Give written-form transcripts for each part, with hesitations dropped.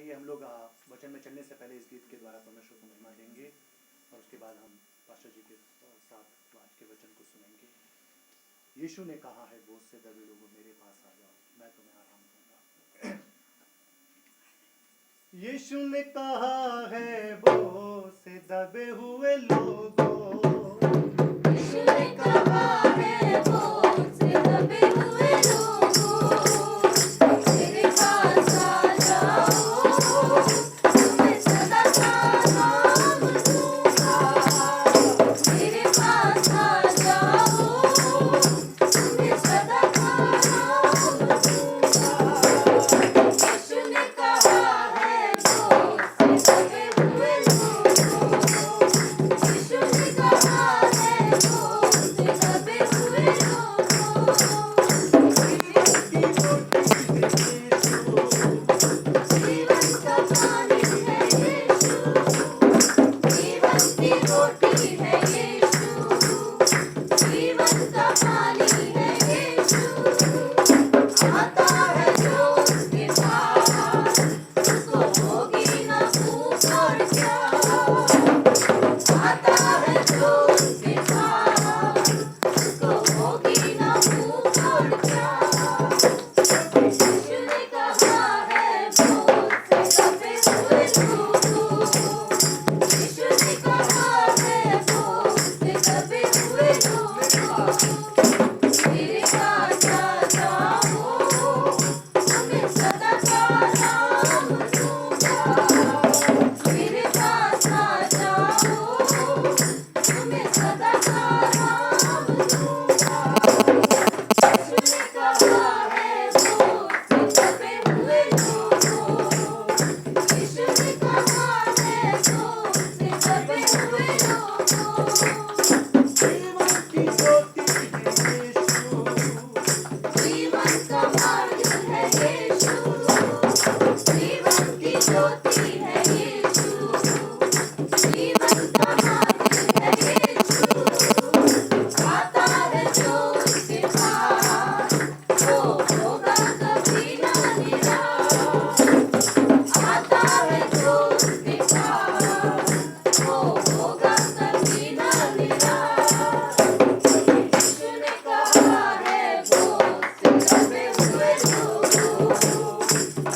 आइए हम लोग वचन में चलने से पहले इस गीत के द्वारा परमेश्वर को महिमा देंगे और उसके बाद हम पास्टर जी के साथ आज के वचन को सुनेंगे। यीशु ने कहा है, बोझ से दबे लोगों मेरे पास आ जाओ, मैं तुम्हें आराम दूंगा। यीशु ने कहा है, बोझ से दबे हुए लोगों, यीशु ने कहा है, बोझ से दबे हुए लोगों, मेरे पास आ जाओ, तुम्हें सदा का आराम दूंगा। मेरे पास आ जाओ, तुम्हें सदा का आराम दूंगा। यीशु ने कहा है, बोझ से दबे हुए लोगों, यीशु ने कहा है, बोझ से दबे हुए लोगों, जीवन का पानी है यीशु, जीवन की रोटी है यीशु, जीवन का पानी है यीशु। आता है जो उसके पास, उसको होगी ना भूख और प्यास। आता है जो उसके पास, उसको होगी ना भूख और प्यास। यीशु ने कहा है, बोझ से दबे हुए लोगों, यीशु ने कहा है, बोझ से दबे हुए लोगों, मेरे पास आ जाओ, तुम्हें सदा का आराम दूंगा। मेरे पास आ जाओ, तुम्हें सदा का आराम दूंगा। यीशु ने कहा है, बोझ से दबे हुए लोगों, यीशु ने कहा है, बोझ से दबे हुए लोगों, जीवन की ज्योति है यीशु, जीवन का मार्ग है यीशु, जीवन की ज्योति है यीशु, जीवन का मार्ग है यीशु। आता है जो उसके पास, वो होगा कभी ना निराश। आता है जो उसके पास, वो होगा कभी ना निराश। यीशु ने कहा है, बोझ से दबे हुए लोगों,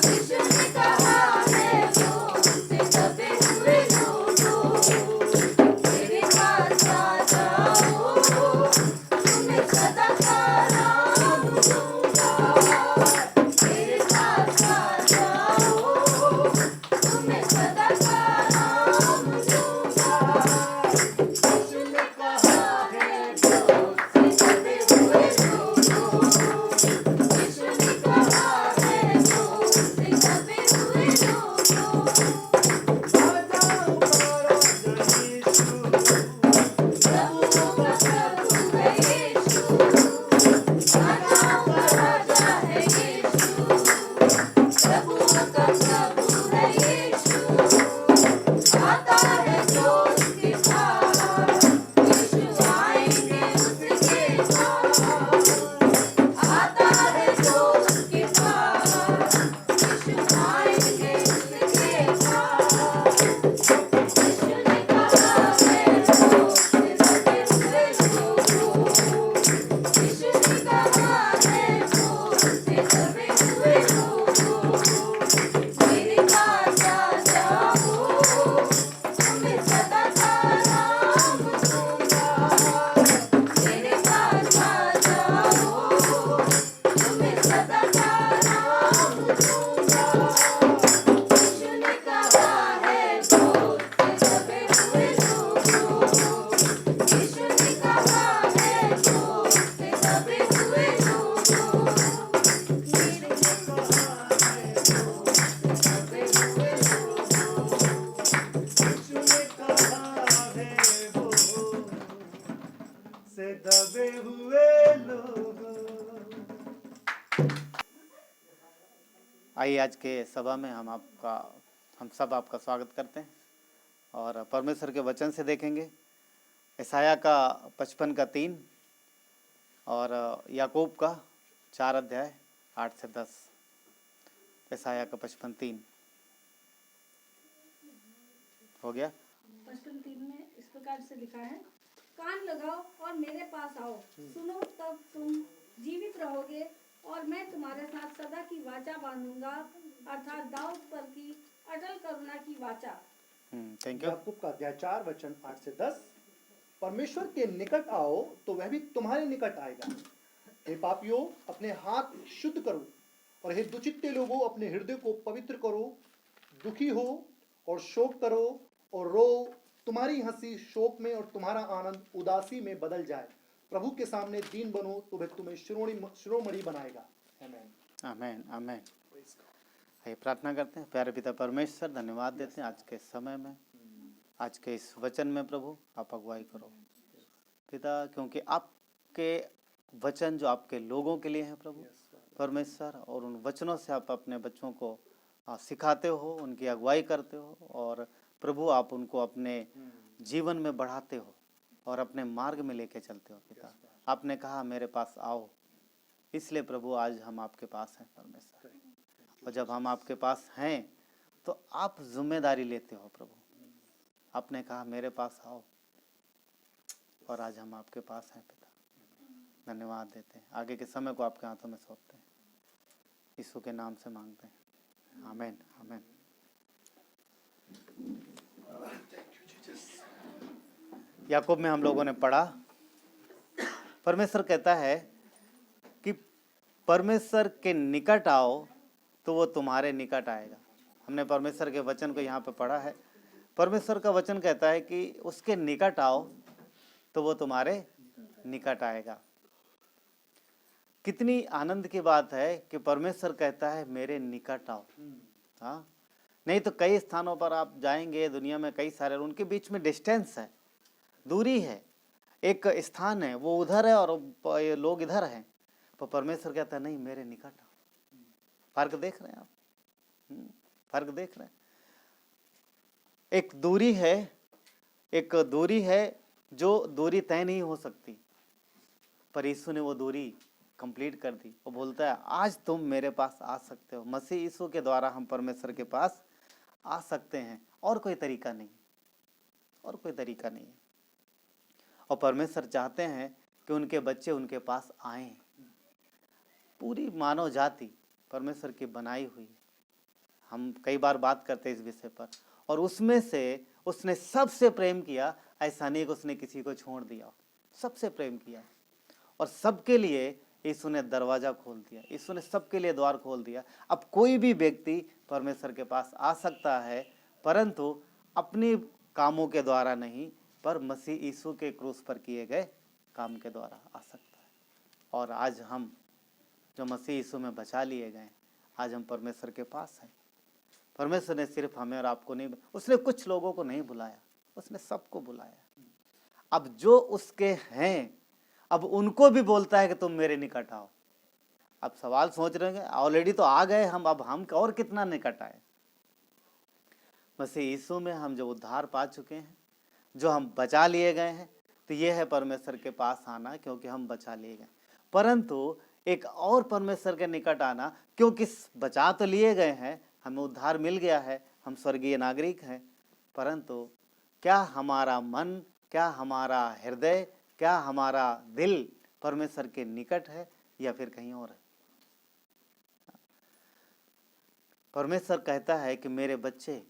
यीशु ने कहा है, बोझ से दबे हुए लोगों, मेरे पास आ जाओ, तुम्हें सदा का आराम दूंगा। मेरे पास आ जाओ, तुम्हें सदा का आराम दूंगा। यीशु ने कहा है, बोझ से दबे हुए लोगों, यीशु ने कहा है, बोझ से दबे हुए लोगों, प्रभुओं का प्रभु है यीशु, राजाओं का राजा है यीशु, प्रभुओं का प्रभु है यीशु। आता है जो उसके पास, यीशु आएंगे उसके पास। आता है जो उसके पास, यीशु आएंगे उसके पास। यीशु ने कहा है, बोझ से दबे हुए लोगों, यीशु ने कहा है, बोझ से दबे हुए लोगों, मेरे पास आ जाओ, तुम्हें सदा का आराम दूंगा। मेरे पास आ जाओ, तुम्हें सदा का आराम दूंगा। यीशु ने कहा है, बोझ से दबे हुए लोगों, यीशु ने कहा है, बोझ से दबे हुए लोगों, मेरे दबे हुए लोगों, यीशु ने कहा है, बोझ से दबे हुए लोगों। आइए आज के सभा में हम सब आपका स्वागत करते हैं और परमेश्वर के वचन से देखेंगे यशायाह का 55 का 3 और याकूब का 4 अध्याय 8 से 10। यशायाह का 55:3। हो गया। पचपन 3 में इस प्रकार से लिखा है, कान लगाओ और मेरे पास आओ, सुनो तब तुम जीवित रहोगे और मैं तुम्हारे साथ सदा की वाचा बांधूंगा, अर्थात दाऊद पर की अटल करुणा की वाचा। Thank you. याकूब का अध्याय 4 वचन 8 से 10। परमेश्वर के निकट आओ तो वह भी तुम्हारे निकट आएगा। हे पापियों, अपने हाथ शुद्ध करो, और हे दुचित्ते लोगों, अपने हृदय को पवित्र करो। दुखी हो और शोक करो और रो। तुम्हारी हंसी शोक में और तुम्हारा आनंद उदासी में बदल जाए। प्रभु के सामने दीन बनो तो वह तुम्हें शिरोमणि बनाएगा। आमीन। आमीन आमीन। आइए प्रार्थना करते हैं। प्यारे पिता परमेश्वर, धन्यवाद देते हैं आज के समय में, आज के इस वचन में प्रभु आप अगुवाई करो पिता, क्योंकि आपके वचन जो आपके लोगों के लिए हैं प्रभु परमेश्वर, और उन वचनों से आप अपने बच्चों को सिखाते हो, उनकी अगुवाई करते हो, और प्रभु आप उनको अपने जीवन में बढ़ाते हो और अपने मार्ग में लेके चलते हो पिता। आपने कहा मेरे पास आओ, इसलिए प्रभु आज हम आपके पास हैं परमेश्वर, और जब हम आपके पास हैं तो आप जिम्मेदारी लेते हो प्रभु। आपने कहा मेरे पास आओ, और आज हम आपके पास हैं पिता। धन्यवाद देते हैं। आगे के समय को आपके हाथों में सौंपते हैं, यीशु के नाम से मांगते हैं। आमीन आमीन। याकूब में हम लोगों ने पढ़ा, परमेश्वर कहता है कि परमेश्वर के निकट आओ तो वो तुम्हारे निकट आएगा। हमने परमेश्वर के वचन को यहाँ पे पढ़ा है। परमेश्वर का वचन कहता है कि उसके निकट आओ तो वो तुम्हारे निकट आएगा। कितनी आनंद की बात है कि परमेश्वर कहता है मेरे निकट आओ। हाँ, नहीं तो कई स्थानों पर आप जाएंगे दुनिया में, कई सारे, उनके बीच में डिस्टेंस है, दूरी है। एक स्थान है वो उधर है और लोग इधर हैं, पर परमेश्वर कहता है नहीं मेरे निकट आओ। फर्क देख रहे हैं आप? फर्क देख रहे हैं? एक दूरी है जो दूरी तय नहीं हो सकती, पर यीशु ने वो दूरी कंप्लीट कर दी। वो बोलता है आज तुम मेरे पास आ सकते हो। मसीह यीशु के द्वारा हम परमेश्वर के पास आ सकते हैं, और कोई तरीका नहीं, और कोई तरीका नहीं है। और परमेश्वर चाहते हैं कि उनके बच्चे उनके पास आएं। पूरी मानव जाति परमेश्वर की बनाई हुई है। हम कई बार बात करते हैं इस विषय पर, और उसमें से उसने सबसे प्रेम किया। ऐसा नहीं कि उसने किसी को छोड़ दिया, सबसे प्रेम किया, और सबके लिए यीशु ने दरवाजा खोल दिया। यीशु ने सबके लिए द्वार खोल दिया। अब कोई भी व्यक्ति परमेश्वर के पास आ सकता है, परंतु अपनी कामों के द्वारा नहीं, पर मसीह यीशु के क्रूस पर किए गए काम के द्वारा आ सकता है। और आज हम जो मसीह यीशु में बचा लिए गए, आज हम परमेश्वर के पास हैं। परमेश्वर ने सिर्फ हमें और आपको नहीं, उसने कुछ लोगों को नहीं बुलाया, उसने सबको बुलाया। अब जो उसके हैं, अब उनको भी बोलता है कि तुम मेरे निकट आओ। अब सवाल सोच रहे हैं, ऑलरेडी तो आ गए हम, अब हम और कितना निकट आए? मसीह यीशु में हम जो उद्धार पा चुके हैं, जो हम बचा लिए गए हैं, तो ये है परमेश्वर के पास आना, क्योंकि हम बचा लिए गए। परंतु एक और परमेश्वर के निकट आना, क्योंकि बचा तो लिए गए हैं, हमें उद्धार मिल गया है, हम स्वर्गीय नागरिक हैं, परंतु क्या हमारा मन, क्या हमारा हृदय, क्या हमारा दिल परमेश्वर के निकट है या फिर कहीं और है? परमेश्वर कहता है कि मेरे बच्चे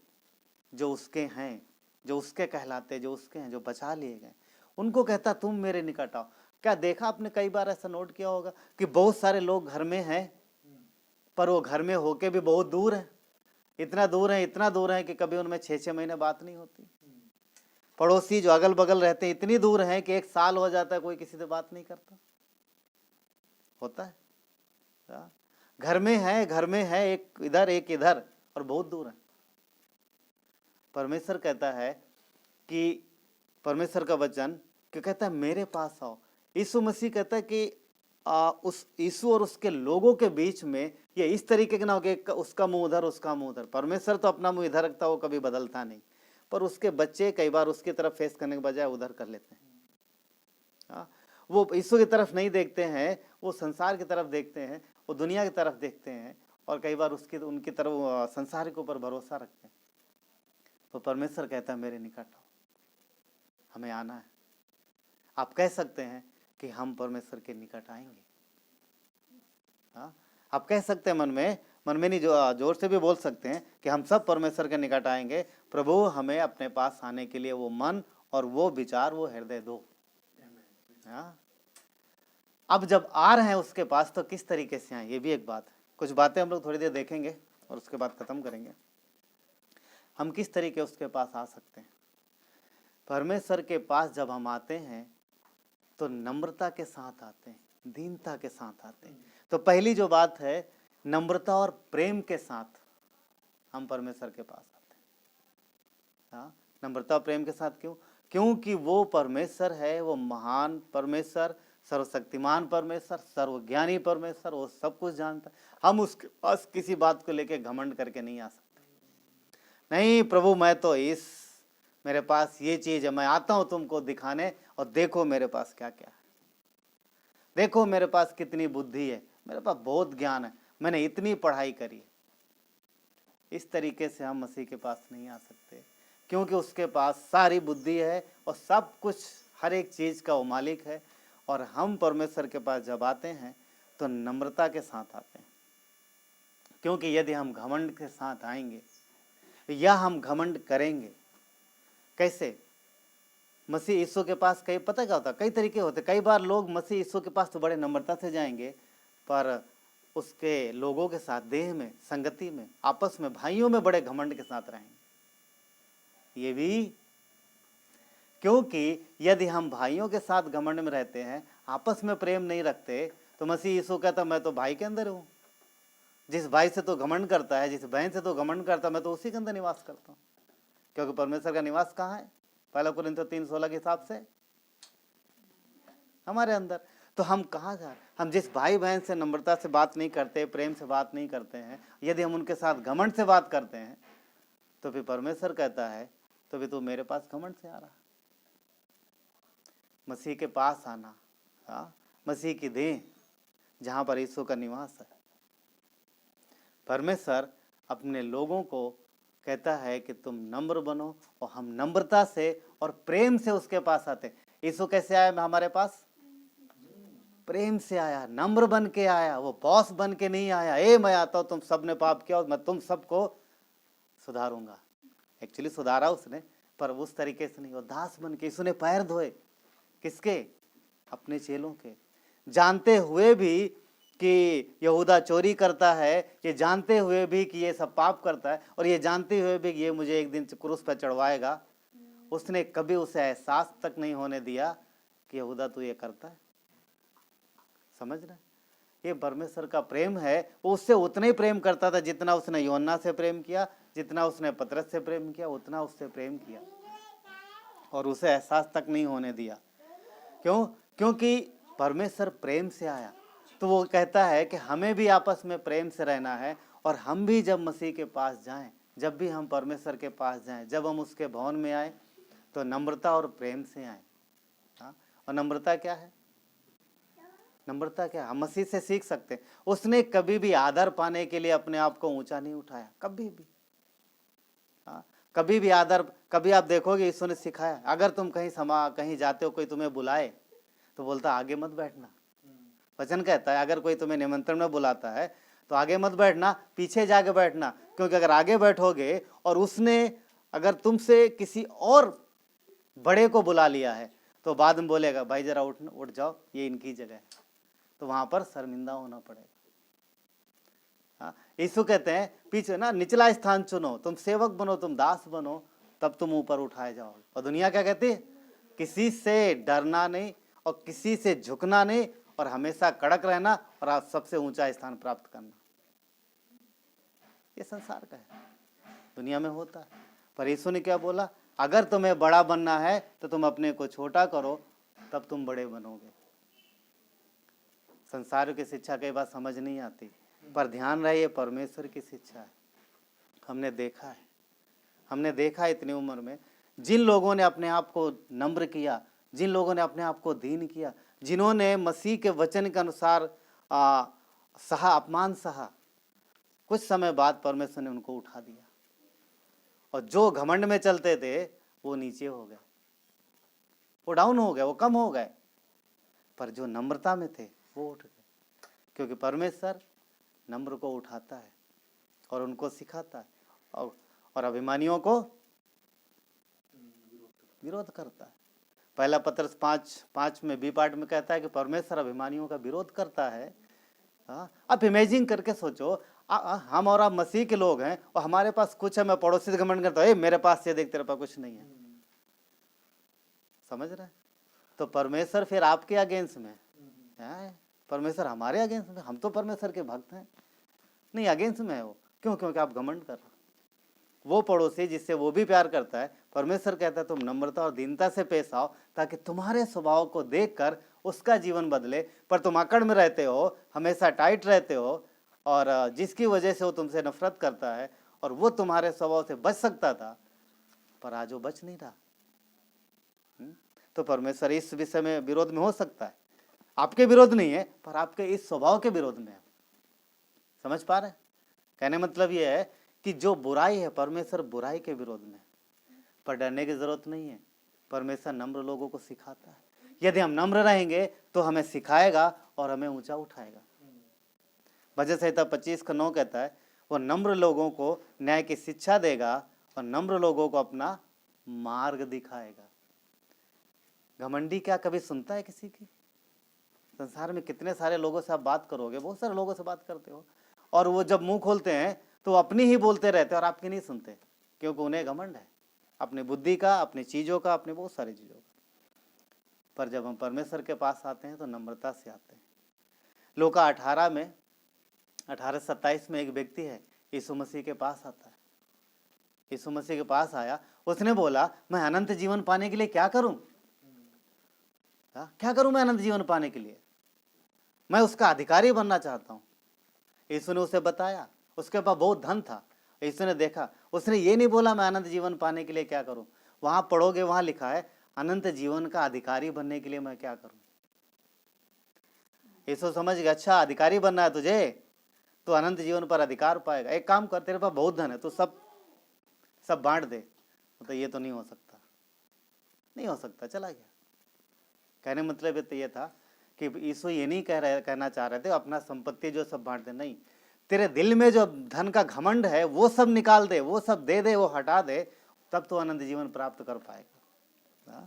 जो उसके हैं, जो उसके कहलाते, जो उसके हैं, जो बचा लिए गए, उनको कहता तुम मेरे निकट आओ। क्या देखा आपने, कई बार ऐसा नोट किया होगा कि बहुत सारे लोग घर में हैं, पर वो घर में होके भी बहुत दूर है। इतना दूर है कि कभी उनमें 6-6 महीने बात नहीं होती। पड़ोसी जो अगल बगल रहते हैं इतनी दूर हैं कि 1 साल हो जाता है, कोई किसी से बात नहीं करता। होता है, घर में है एक इधर एक इधर, और बहुत दूर है। परमेश्वर कहता है कि परमेश्वर का वचन क्या कहता है, मेरे पास आओ। यीशु मसीह कहता है कि उस यीशु और उसके लोगों के बीच में ये इस तरीके के ना हो कि उसका मुंह उधर उसका मुंह उधर। परमेश्वर तो अपना मुंह इधर रखता है, वो कभी बदलता नहीं, पर उसके बच्चे कई बार उसकी तरफ फेस करने के बजाय उधर कर लेते हैं। वो यीशु की तरफ नहीं देखते हैं, वो संसार की तरफ देखते हैं, वो दुनिया की तरफ देखते हैं, और कई बार उनकी तरफ संसार के ऊपर भरोसा रखते हैं। वो परमेश्वर कहता है मेरे निकट आओ, हमें आना है। आप कह सकते हैं कि हम परमेश्वर के निकट आएंगे। हाँ, आप कह सकते हैं मन में नहीं, जो जोर से भी बोल सकते हैं कि हम सब परमेश्वर के निकट आएंगे। प्रभु हमें अपने पास आने के लिए वो मन और वो विचार, वो हृदय दो। हाँ, अब जब आ रहे हैं उसके पास तो किस तरीके से आए, ये भी एक बात है। कुछ बातें हम लोग थोड़ी देर देखेंगे और उसके बाद खत्म करेंगे। हम किस तरीके उसके पास आ सकते हैं। परमेश्वर के पास जब हम आते हैं तो नम्रता के साथ आते हैं, दीनता के साथ आते हैं। तो पहली जो बात है, नम्रता और प्रेम के साथ हम परमेश्वर के पास आते हैं। हाँ, नम्रता और प्रेम के साथ क्यों? क्योंकि वो परमेश्वर है, वो महान परमेश्वर, सर्वशक्तिमान परमेश्वर, सर्वज्ञानी परमेश्वर, वो सब कुछ जानता है। हम उसके पास किसी बात को लेके घमंड करके नहीं आ सकते। नहीं प्रभु, मैं तो मेरे पास ये चीज है, मैं आता हूं तुमको दिखाने, और देखो मेरे पास क्या क्या है, देखो मेरे पास कितनी बुद्धि है, मेरे पास बहुत ज्ञान है, मैंने इतनी पढ़ाई करी। इस तरीके से हम मसीह के पास नहीं आ सकते, क्योंकि उसके पास सारी बुद्धि है और सब कुछ, हर एक चीज का वो मालिक है। और हम परमेश्वर के पास जब आते हैं तो नम्रता के साथ आते हैं, क्योंकि यदि हम घमंड के साथ आएंगे या हम घमंड करेंगे, कैसे? मसीह यीशु के पास कई, पता क्या होता, कई तरीके होते। कई बार लोग मसीह यीशु के पास तो बड़े नम्रता से जाएंगे, पर उसके लोगों के साथ, देह में, संगति में, आपस में, भाइयों में बड़े घमंड के साथ रहेंगे। ये भी क्योंकि यदि हम भाइयों के साथ घमंड में रहते हैं, आपस में प्रेम नहीं रखते, तो मसीह यीशु कहता मैं तो भाई के अंदर हूँ। जिस भाई से तो घमंड करता है, जिस बहन से तो घमंड करता है, मैं तो उसी के अंदर निवास करता हूँ। क्योंकि परमेश्वर का निवास कहाँ है? 1 कोरिन्थियों 3:16 के हिसाब से हमारे अंदर। तो हम कहाँ जा रहे हैं? हम जिस भाई बहन से नम्रता से बात नहीं करते, प्रेम से बात नहीं करते हैं, यदि हम उनके साथ घमंड से बात करते हैं, तो फिर परमेश्वर कहता है तो फिर तू मेरे पास घमंड से आ रहा। मसीह के पास आना, हाँ, मसीह की देह जहाँ पर यीशु का निवास है। परमेश्वर अपने लोगों को कहता है कि तुम नम्र बनो, और हम नम्रता से और प्रेम से उसके पास आते। यीशु कैसे आया हमारे पास? प्रेम से आया, नम्र बन के आया। वो बॉस बन के नहीं आया, मैं आता हूं, तुम सबने पाप किया और मैं तुम सबको सुधारूंगा। एक्चुअली सुधारा उसने, पर उस तरीके से नहीं। वो दास बन के यीशु ने पैर धोए। किसके? अपने चेलों के। जानते हुए भी कि यहूदा चोरी करता है, ये जानते हुए भी कि ये सब पाप करता है, और ये जानते हुए भी कि ये मुझे एक दिन क्रूस पर चढ़वाएगा, उसने कभी उसे एहसास तक नहीं होने दिया कि यहूदा तू ये करता है। समझ रहे? ये परमेश्वर का प्रेम है। वो उससे उतना ही प्रेम करता था जितना उसने यूहन्ना से प्रेम किया, जितना उसने पतरस से प्रेम किया, उतना उससे प्रेम किया, और उसे एहसास तक नहीं होने दिया। क्यों? क्योंकि परमेश्वर प्रेम से आया। तो वो कहता है कि हमें भी आपस में प्रेम से रहना है, और हम भी जब मसीह के पास जाएं, जब भी हम परमेश्वर के पास जाएं, जब हम उसके भवन में आए, तो नम्रता और प्रेम से आए। हाँ, और नम्रता क्या है? नम्रता क्या है? हम मसीह से सीख सकते हैं। उसने कभी भी आदर पाने के लिए अपने आप को ऊंचा नहीं उठाया, कभी भी। हाँ, कभी भी आदर, कभी आप देखोगे यीशु ने सिखाया, अगर तुम कहीं जाते हो, कोई तुम्हें बुलाए, तो बोलता आगे मत बैठना। वचन कहता है अगर कोई तुम्हें निमंत्रण में बुलाता है तो आगे मत बैठना, पीछे जाके बैठना। क्योंकि अगर आगे बैठोगे और उसने अगर तुमसे किसी और बड़े को बुला लिया है, तो बाद में बोलेगा भाई जरा उठ जाओ, ये इनकी जगह है, तो वहां पर शर्मिंदा होना पड़ेगा। हाँ, यीशु कहते हैं पीछे ना, निचला स्थान चुनो, तुम सेवक बनो, तुम दास बनो, तब तुम ऊपर उठाए जाओगे। और दुनिया क्या कहती है? किसी से डरना नहीं और किसी से झुकना नहीं, और हमेशा कड़क रहना, और आप सबसे ऊंचा स्थान प्राप्त करना। ये संसार का है, दुनिया में होता है। पर यीशु ने क्या बोला? अगर तुम्हें बड़ा बनना है तो तुम अपने को छोटा करो, तब तुम बड़े बनोगे। संसार की शिक्षा कई बार समझ नहीं आती, पर ध्यान रहे ये परमेश्वर की शिक्षा है। हमने देखा है इतनी उम्र में, जिन लोगों ने अपने आप को नम्र किया, जिन लोगों ने अपने आप को दीन किया, जिन्होंने मसीह के वचन के अनुसार अपमान सहा, कुछ समय बाद परमेश्वर ने उनको उठा दिया। और जो घमंड में चलते थे वो नीचे हो गए, वो डाउन हो गए, वो कम हो गए। पर जो नम्रता में थे वो उठ गए, क्योंकि परमेश्वर नम्र को उठाता है और उनको सिखाता है, और अभिमानियों को विरोध करता है। पहला पत्रस 5:5 में बी पार्ट में कहता है कि परमेश्वर अभिमानियों का विरोध करता है। हाँ, आप इमेजिन करके सोचो, हम और आप मसीह के लोग हैं और हमारे पास कुछ है, मैं पड़ोसी से घमंड करता हूँ, मेरे पास ये देख तेरे पास कुछ नहीं है। समझ रहे हैं? तो परमेश्वर फिर आपके अगेंस्ट में है, परमेश्वर हमारे अगेंस्ट में। हम तो परमेश्वर के भक्त हैं, नहीं अगेंस्ट में है वो। क्यों? क्योंकि आप घमंड कर रहे हो। वो पड़ोसी जिससे वो भी प्यार करता है, परमेश्वर कहता है तुम नम्रता और दीनता से पेश आओ, ताकि तुम्हारे स्वभाव को देखकर उसका जीवन बदले। पर तुम अकड़ में रहते हो, हमेशा टाइट रहते हो, और जिसकी वजह से वो तुमसे नफरत करता है और वो तुम्हारे स्वभाव से बच सकता था, पर आज वो बच नहीं रहा। तो परमेश्वर इस विषय में विरोध में हो सकता है, आपके विरोध नहीं है, पर आपके इस स्वभाव के विरोध में है। समझ पा रहे? कहने मतलब ये है कि जो बुराई है, परमेश्वर बुराई के विरोध में, पर डरने की जरूरत नहीं है। परमेश्वर नम्र लोगों को सिखाता है। यदि हम नम्र रहेंगे तो हमें सिखाएगा और हमें ऊंचा उठाएगा। भजन संहिता 25:9 कहता है, वो नम्र लोगों को न्याय की शिक्षा देगा और नम्र लोगों को अपना मार्ग दिखाएगा। घमंडी क्या कभी सुनता है किसी की? संसार में कितने सारे लोगों से आप बात करोगे, बहुत सारे लोगों से बात करते हो, और वो जब मुंह खोलते हैं तो अपनी ही बोलते रहते हैं और आपकी नहीं सुनते, क्योंकि उन्हें घमंड है अपनी बुद्धि का, अपनी चीज़ों का, अपने बहुत सारी चीज़ों का। पर जब हम परमेश्वर के पास आते हैं तो नम्रता से आते हैं। लूका 18:27 में एक व्यक्ति है, यीशु मसीह के पास आता है। यीशु मसीह के पास आया, उसने बोला मैं अनंत जीवन पाने के लिए क्या करूं? क्या करूं मैं अनंत जीवन पाने के लिए? मैं उसका अधिकारी बनना चाहता हूं। यीशु ने उसे बताया, उसके पास बहुत धन था। यीशु ने देखा, उसने ये नहीं बोला मैं अनंत जीवन पाने के लिए क्या करूं। वहां पढ़ोगे, वहां लिखा है अनंत जीवन का अधिकारी बनने के लिए मैं क्या करूं। यीशु समझ गया, अच्छा अधिकारी बनना है तुझे, तो अनंत जीवन पर अधिकार पाएगा। एक काम कर, तेरे पास बहुत धन है, तो सब बांट दे। तो ये तो नहीं हो सकता, नहीं हो सकता, चला गया। कहने मतलब ये था कि यीशु ये नहीं कहना चाह रहे थे अपना संपत्ति जो सब बांट दे, नहीं, तेरे दिल में जो धन का घमंड है वो सब निकाल दे, वो सब दे दे, वो हटा दे, तब तो अनंत जीवन प्राप्त कर पाएगा।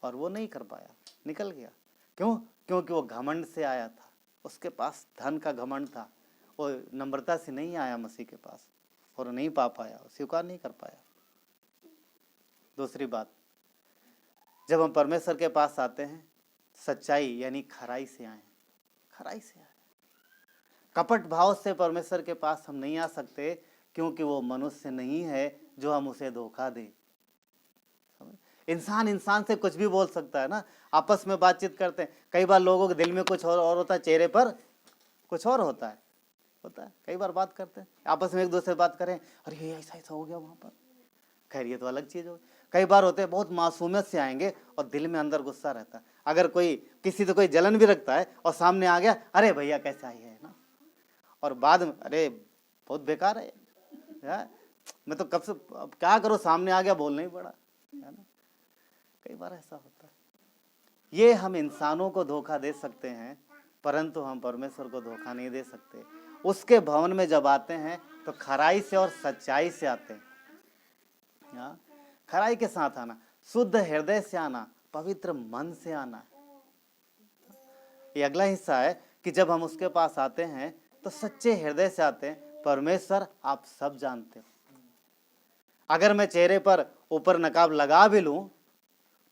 और वो नहीं कर पाया, निकल गया। क्यों? क्योंकि वो घमंड से आया था, उसके पास धन का घमंड था, वो नम्रता से नहीं आया मसीह के पास और नहीं पा पाया, स्वीकार नहीं कर पाया। दूसरी बात, जब हम परमेश्वर के पास आते हैं सच्चाई यानी खराई से आए, खराई से आए। कपट भाव से परमेश्वर के पास हम नहीं आ सकते, क्योंकि वो मनुष्य नहीं है जो हम उसे धोखा दे। इंसान से कुछ भी बोल सकता है ना, आपस में बातचीत करते हैं, कई बार लोगों के दिल में कुछ और होता है, चेहरे पर कुछ और होता है। कई बार बात करते हैं आपस में, एक दूसरे से बात करें, अरे ये ऐसा हो गया वहां पर, खैर ये तो अलग चीज हो। कई बार होते हैं बहुत मासूमियत से आएंगे और दिल में अंदर गुस्सा रहता है। अगर कोई किसी तो कोई जलन भी रखता है और सामने आ गया, अरे भैया कैसे आई है ना, और बाद में अरे बहुत बेकार है यार, मैं तो कब से अब क्या करूं, सामने आ गया बोलना ही पड़ा, है ना। कई बार ऐसा होता है। ये हम इंसानों को धोखा दे सकते हैं, परंतु हम परमेश्वर को धोखा नहीं दे सकते। उसके भवन में जब आते हैं तो खराई से और सच्चाई से आते हैं। खराई के साथ आना, शुद्ध हृदय से आना, पवित्र मन से आना। ये अगला हिस्सा है कि जब हम उसके पास आते हैं तो सच्चे हृदय से आते हैं। परमेश्वर आप सब जानते हो। अगर मैं चेहरे पर ऊपर नकाब लगा भी लूं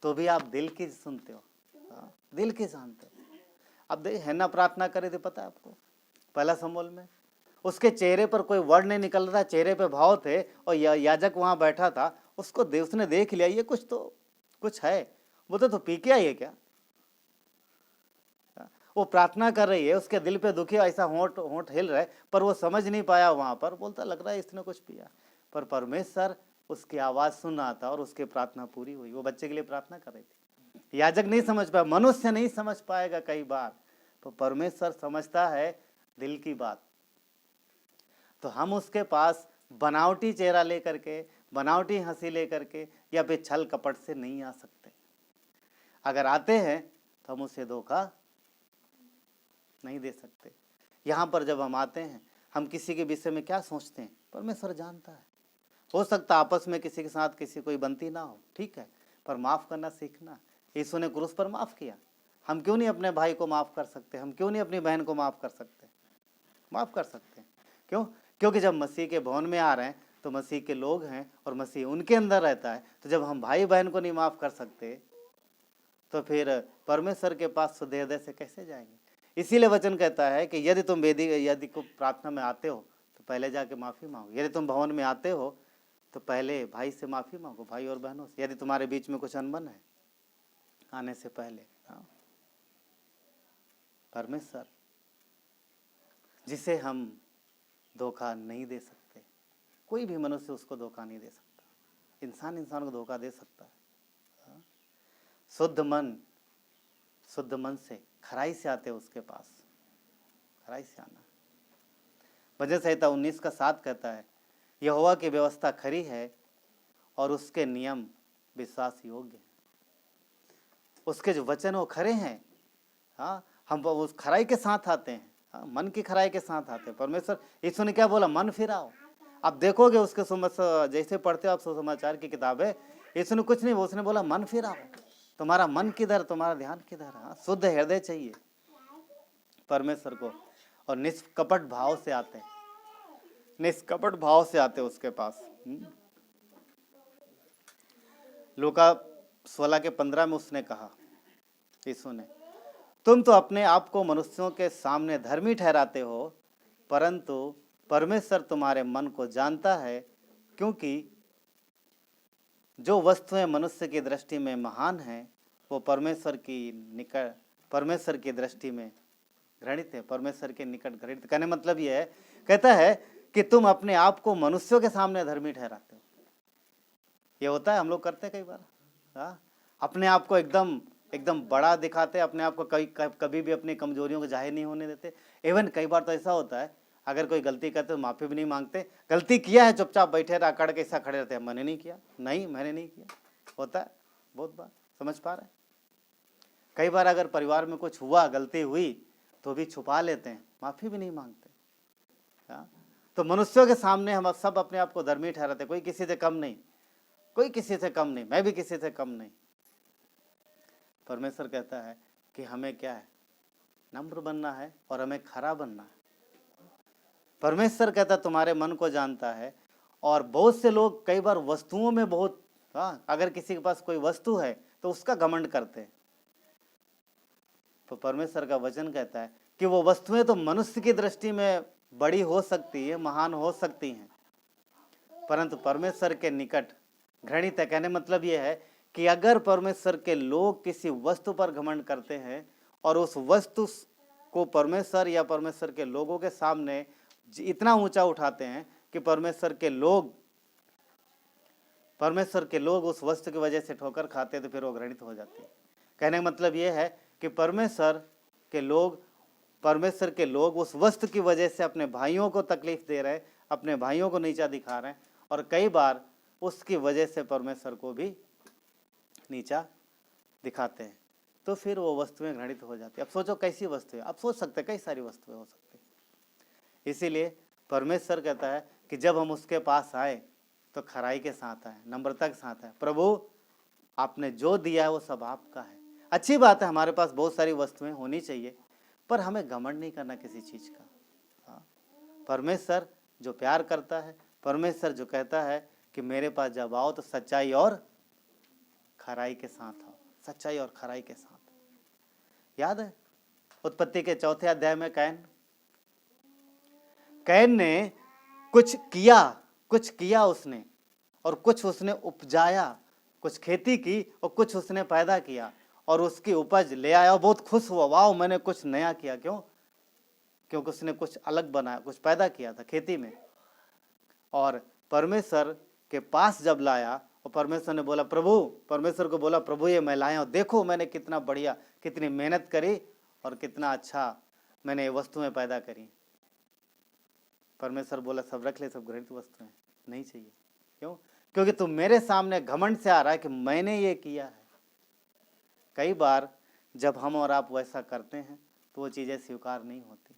तो भी आप दिल की सुनते हो, दिल की जानते हो। अब हन्ना प्रार्थना करे थे, पता है आपको, पहला शमूएल में उसके चेहरे पर कोई वर्ड नहीं निकल रहा, चेहरे पे भाव थे, और याजक वहां बैठा था, उसको उसने देख लिया, ये कुछ है, वो तो पी के आई है क्या। वो प्रार्थना कर रही है, उसके दिल पे दुखी, ऐसा होंठ हिल रहा है, पर वो समझ नहीं पाया वहां पर, बोलता लग रहा है इसने कुछ पिया। पर परमेश्वर उसकी आवाज सुन रहा था और उसकी प्रार्थना पूरी हुई। वो बच्चे के लिए प्रार्थना कर रही थी। याजक नहीं समझ पाया, मनुष्य नहीं समझ पाएगा कई बार, तो परमेश्वर समझता है दिल की बात। तो हम उसके पास बनावटी चेहरा लेकर के, बनावटी हंसी लेकर के या फिर छल कपट से नहीं आ सकते। अगर आते हैं तो हम उसे धोखा नहीं दे सकते। यहाँ पर जब हम आते हैं, हम किसी के विषय में क्या सोचते हैं परमेश्वर जानता है। हो सकता आपस में किसी के साथ किसी कोई बनती ना हो, ठीक है, पर माफ़ करना सीखना। यीशु ने क्रूस पर माफ़ किया, हम क्यों नहीं अपने भाई को माफ़ कर सकते? हम क्यों नहीं अपनी बहन को माफ़ कर सकते? माफ़ कर सकते हैं। क्यों? क्योंकि जब मसीह के भवन में आ रहे हैं तो मसीह के लोग हैं और मसीह उनके अंदर रहता है। तो जब हम भाई बहन को नहीं माफ़ कर सकते तो फिर परमेश्वर के पास शुद्ध हृदय से कैसे जाएंगे? इसीलिए वचन कहता है कि यदि को प्रार्थना में आते हो तो पहले जाके माफ़ी मांगो। यदि तुम भवन में आते हो तो पहले भाई से माफ़ी मांगो, भाई और बहनों से, यदि तुम्हारे बीच में कुछ अनबन है आने से पहले। हाँ, परमेश्वर जिसे हम धोखा नहीं दे सकते, कोई भी मनुष्य उसको धोखा नहीं दे सकता। इंसान को धोखा दे सकता है। हाँ? शुद्ध मन से खराई से आते उसके पास, खराई से आना। भजन संहिता 19:7 कहता है, यहोवा की व्यवस्था खरी है और उसके नियम विश्वास योग्य है। उसके जो वचन वो खरे हैं। हाँ, हम उस खराई के साथ आते हैं। हाँ, मन की खराई के साथ आते हैं। परमेश्वर यीशु ने क्या बोला? मन फिराओ। आप देखोगे उसके जैसे पढ़ते हो आप सुसमाचार की किताब है, यीशु ने कुछ नहीं, उसने बोला मन फिराओ। तुम्हारा मन किधर, तुम्हारा ध्यान किधर? हाँ, शुद्ध हृदय चाहिए परमेश्वर को, और निष्कपट भाव से आते हैं, निष्कपट भाव से आते हैं उसके पास। लूका 16:15 में उसने कहा, यीशु ने, तुम तो अपने आप को मनुष्यों के सामने धर्मी ठहराते हो, परंतु परमेश्वर तुम्हारे मन को जानता है, क्योंकि जो वस्तुएं मनुष्य की दृष्टि में महान हैं वो परमेश्वर की दृष्टि में घृणित है, परमेश्वर के निकट घृणित। कहने मतलब ये है, कहता है कि तुम अपने आप को मनुष्यों के सामने धर्मी ठहराते हो। ये होता है, हम लोग करते हैं कई बार। हाँ, अपने आप को एकदम बड़ा दिखाते, अपने आप को कभी भी अपनी कमजोरियों को जाहिर नहीं होने देते। इवन कई बार तो ऐसा होता है, अगर कोई गलती करते तो माफ़ी भी नहीं मांगते। गलती किया है चुपचाप बैठे रहा, अकड़ के ऐसा खड़े रहते हैं, मैंने नहीं किया, नहीं मैंने नहीं किया। होता है बहुत बार, समझ पा रहे हैं। कई बार अगर परिवार में कुछ हुआ, गलती हुई तो भी छुपा लेते हैं, माफ़ी भी नहीं मांगते। हाँ, तो मनुष्यों के सामने हम सब अपने आप को धर्मी ठहराते, कोई किसी से कम नहीं, कोई किसी से कम नहीं, मैं भी किसी से कम नहीं। परमेश्वर कहता है कि हमें क्या है, नम्र बनना है और हमें खरा बनना है। परमेश्वर कहता तुम्हारे मन को जानता है। और बहुत से लोग कई बार वस्तुओं में बहुत, हाँ, अगर किसी के पास कोई वस्तु है तो उसका घमंड करते हैं। तो परमेश्वर का वचन कहता है कि वो वस्तुएं तो मनुष्य की दृष्टि में बड़ी हो सकती है, महान हो सकती हैं, परंतु परमेश्वर के निकट घृणित है। कहने मतलब ये है कि अगर परमेश्वर के लोग किसी वस्तु पर घमंड करते हैं और उस वस्तु को परमेश्वर या परमेश्वर के लोगों के सामने इतना ऊंचा उठाते हैं कि परमेश्वर के लोग उस वस्तु की वजह से ठोकर खाते, तो फिर वो घृणित हो जाती है। कहने का मतलब ये है कि परमेश्वर के लोग उस वस्तु की वजह से अपने भाइयों को तकलीफ दे रहे हैं, अपने भाइयों को नीचा दिखा रहे हैं, और कई बार उसकी वजह से परमेश्वर को भी नीचा दिखाते हैं, तो फिर वो वस्तुएं घृणित हो जाती है। अब सोचो कैसी वस्तुएं, आप सोच सकते हैं कई सारी वस्तुएं हो सकती है। इसीलिए परमेश्वर कहता है कि जब हम उसके पास आए तो खराई के साथ आए, नम्रता के साथ आए। प्रभु आपने जो दिया है वो सब आपका है। अच्छी बात है, हमारे पास बहुत सारी वस्तुएं होनी चाहिए, पर हमें घमंड नहीं करना किसी चीज़ का। हाँ, परमेश्वर जो प्यार करता है, परमेश्वर जो कहता है कि मेरे पास जब आओ तो सच्चाई और खराई के साथ आओ, सच्चाई और खराई के साथ। याद है उत्पत्ति के 4 अध्याय में कैन ने कुछ किया उसने, और कुछ उसने उपजाया, कुछ खेती की और कुछ उसने पैदा किया, और उसकी उपज ले आया, बहुत खुश हुआ, वाह मैंने कुछ नया किया। क्यों? क्योंकि उसने कुछ अलग बनाया, कुछ पैदा किया था खेती में। और परमेश्वर के पास जब लाया और परमेश्वर ने बोला, परमेश्वर को बोला, प्रभु ये मैं लाया हूँ, देखो मैंने कितना बढ़िया, कितनी मेहनत करी और कितना अच्छा मैंने वस्तुएं पैदा करी। परमेश्वर बोला सब रख ले, सब घृणित वस्तु हैं, नहीं चाहिए। क्यों? क्योंकि तुम मेरे सामने घमंड से आ रहा है कि मैंने ये किया है। कई बार जब हम और आप वैसा करते हैं तो वो चीज़ें स्वीकार नहीं होती।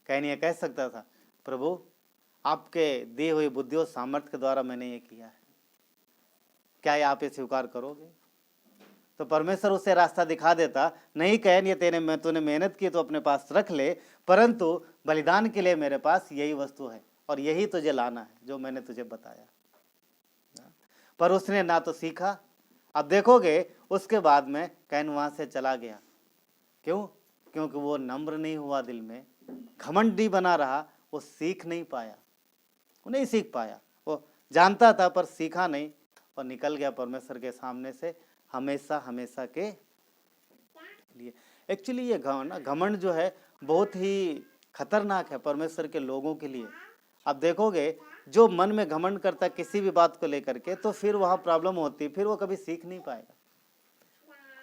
कैन ये कह सकता था, प्रभु आपके दिए हुई बुद्धि और सामर्थ्य के द्वारा मैंने ये किया है, क्या ये आप ये स्वीकार करोगे? तो परमेश्वर उसे रास्ता दिखा देता, नहीं कैन ये तूने मेहनत की तो अपने पास रख ले, परंतु बलिदान के लिए मेरे पास यही वस्तु है और यही तुझे लाना है जो मैंने तुझे बताया। पर उसने ना तो सीखा। अब देखोगे उसके बाद में कैन वहां से चला गया। क्यों? क्योंकि वो नम्र नहीं हुआ, दिल में घमंडी बना रहा, वो सीख नहीं पाया, वो नहीं सीख पाया। वो जानता था पर सीखा नहीं और निकल गया परमेश्वर के सामने से हमेशा हमेशा के लिए। एक्चुअली ये घमंड जो है बहुत ही खतरनाक है परमेश्वर के लोगों के लिए। अब देखोगे जो मन में घमंड करता है किसी भी बात को लेकर के, तो फिर वहाँ प्रॉब्लम होती, फिर वो कभी सीख नहीं पाएगा।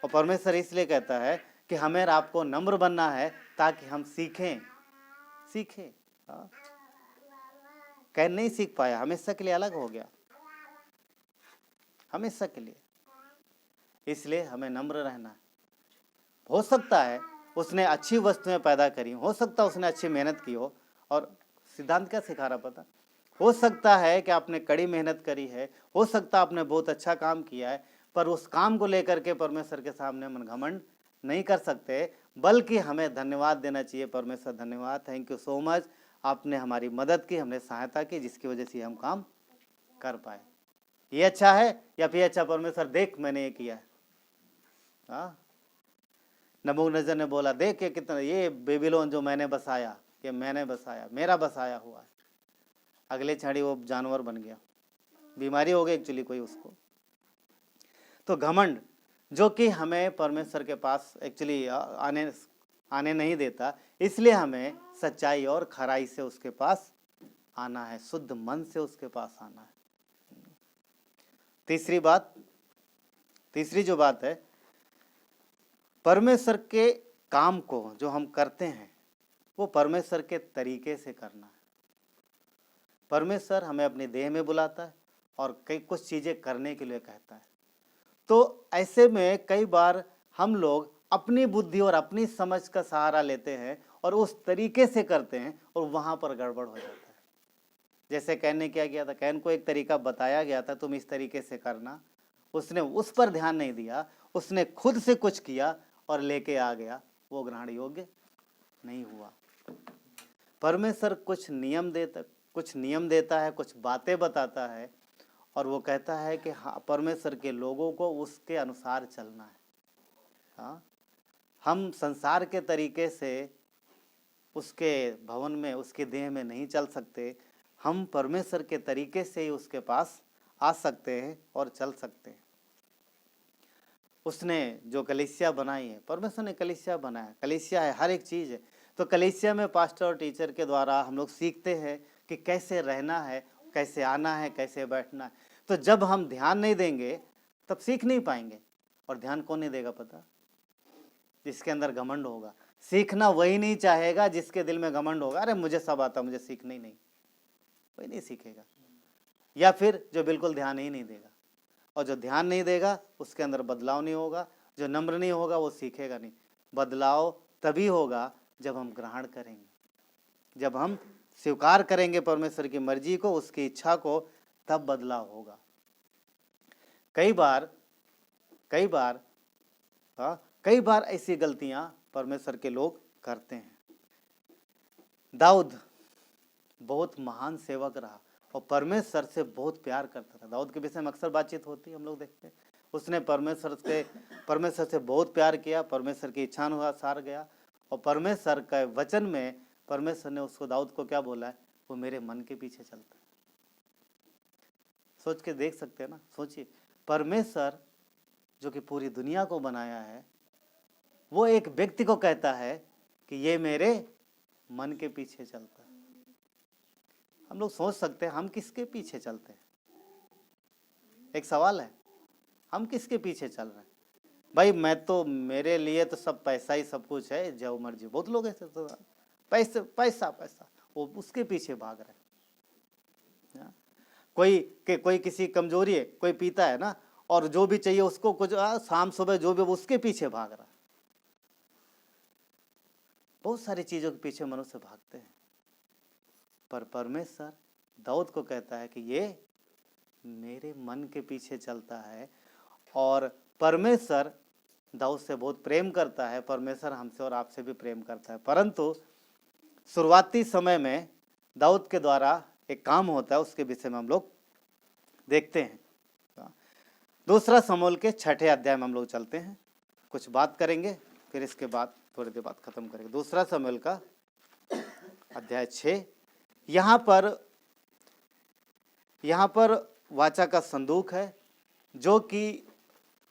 और परमेश्वर इसलिए कहता है कि हमें और आपको नम्र बनना है ताकि हम सीखें। कैन नहीं सीख पाया, हमेशा के लिए अलग हो गया, हमेशा के लिए। इसलिए हमें नम्र रहना है। हो सकता है उसने अच्छी वस्तुएं पैदा करी, हो सकता है उसने अच्छी मेहनत की हो, और सिद्धांत क्या सिखा रहा पता, हो सकता है कि आपने कड़ी मेहनत करी है, हो सकता है आपने बहुत अच्छा काम किया है, पर उस काम को लेकर के परमेश्वर के सामने मन घमंड नहीं कर सकते, बल्कि हमें धन्यवाद देना चाहिए। परमेश्वर धन्यवाद, थैंक यू सो मच, आपने हमारी मदद की, हमने सहायता की, जिसकी वजह से हम काम कर पाए। ये अच्छा है या फिर अच्छा, परमेश्वर देख मैंने ये किया है। नबूकदनेस्सर ने बोला देख ये कितना, ये बेबीलोन जो मैंने बसाया, ये मैंने बसाया, मेरा बसाया हुआ है। अगले क्षण वो जानवर बन गया, बीमारी हो गई एक्चुअली कोई उसको। तो घमंड जो कि हमें परमेश्वर के पास एक्चुअली आने नहीं देता, इसलिए हमें सच्चाई और खराई से उसके पास आना है, शुद्ध मन से उसके पास आना है। तीसरी जो बात है, परमेश्वर के काम को जो हम करते हैं वो परमेश्वर के तरीके से करना है। परमेश्वर हमें अपने देह में बुलाता है और कई कुछ चीजें करने के लिए कहता है। तो ऐसे में कई बार हम लोग अपनी बुद्धि और अपनी समझ का सहारा लेते हैं और उस तरीके से करते हैं और वहां पर गड़बड़ हो जाता है। जैसे कैन ने क्या किया था, कैन को एक तरीका बताया गया था, तुम इस तरीके से करना, उसने उस पर ध्यान नहीं दिया, उसने खुद से कुछ किया और लेके आ गया, वो ग्रहण योग्य नहीं हुआ। परमेश्वर कुछ नियम देता है, कुछ बातें बताता है और वो कहता है कि हाँ, परमेश्वर के लोगों को उसके अनुसार चलना है। हाँ, हम संसार के तरीके से उसके भवन में, उसके देह में नहीं चल सकते, हम परमेश्वर के तरीके से ही उसके पास आ सकते हैं और चल सकते हैं। उसने जो कलीसिया बनाई है, परमेश्वर ने कलीसिया बनाया, कलीसिया है, हर एक चीज़ है। तो कलीसिया में पास्टर और टीचर के द्वारा हम लोग सीखते हैं कि कैसे रहना है, कैसे आना है, कैसे बैठना है। तो जब हम ध्यान नहीं देंगे तब सीख नहीं पाएंगे। और ध्यान कौन नहीं देगा पता? जिसके अंदर घमंड होगा। सीखना वही नहीं चाहेगा जिसके दिल में घमंड होगा, अरे मुझे सब आता, मुझे सीखना ही नहीं, वही नहीं सीखेगा। या फिर जो बिल्कुल ध्यान ही नहीं देगा, और जो ध्यान नहीं देगा उसके अंदर बदलाव नहीं होगा। जो नम्र नहीं होगा वो सीखेगा नहीं। बदलाव तभी होगा जब हम ग्रहण करेंगे, जब हम स्वीकार करेंगे परमेश्वर की मर्जी को, उसकी इच्छा को, तब बदलाव होगा। कई बार ऐसी गलतियां परमेश्वर के लोग करते हैं। दाऊद बहुत महान सेवक रहा और परमेश्वर से बहुत प्यार करता था। दाऊद के विषय में अक्सर बातचीत होती है, हम लोग देखते हैं। उसने परमेश्वर से बहुत प्यार किया, परमेश्वर की इच्छा अनुसार गया, और परमेश्वर के वचन में परमेश्वर ने उसको, दाऊद को क्या बोला है, वो मेरे मन के पीछे चलता है। सोच के देख सकते हैं ना, सोचिए, परमेश्वर जो कि पूरी दुनिया को बनाया है, वो एक व्यक्ति को कहता है कि ये मेरे मन के पीछे चलता है। हम लोग सोच सकते हैं हम किसके पीछे चलते हैं? एक सवाल है, हम किसके पीछे चल रहे हैं? भाई मैं तो, मेरे लिए तो सब पैसा ही सब कुछ है, जो मर्जी। बहुत लोग ऐसे तो पैसा पैसा पैसा, वो उसके पीछे भाग रहे हैं। कोई किसी कमजोरी है, कोई पीता है ना, और जो भी चाहिए उसको कुछ शाम सुबह जो भी उसके पीछे भाग रहा है। बहुत सारी चीजों के पीछे मनुष्य भागते हैं, पर परमेश्वर दाऊद को कहता है कि ये मेरे मन के पीछे चलता है। और परमेश्वर दाऊद से बहुत प्रेम करता है, परमेश्वर हमसे और आपसे भी प्रेम करता है। परंतु शुरुआती समय में दाऊद के द्वारा एक काम होता है, उसके विषय में हम लोग देखते हैं। दूसरा शमूएल के 6 अध्याय में हम लोग चलते हैं, कुछ बात करेंगे, फिर इसके बाद थोड़ी देर बाद खत्म करेंगे। दूसरा शमूएल का अध्याय 6। यहाँ पर वाचा का संदूक है, जो कि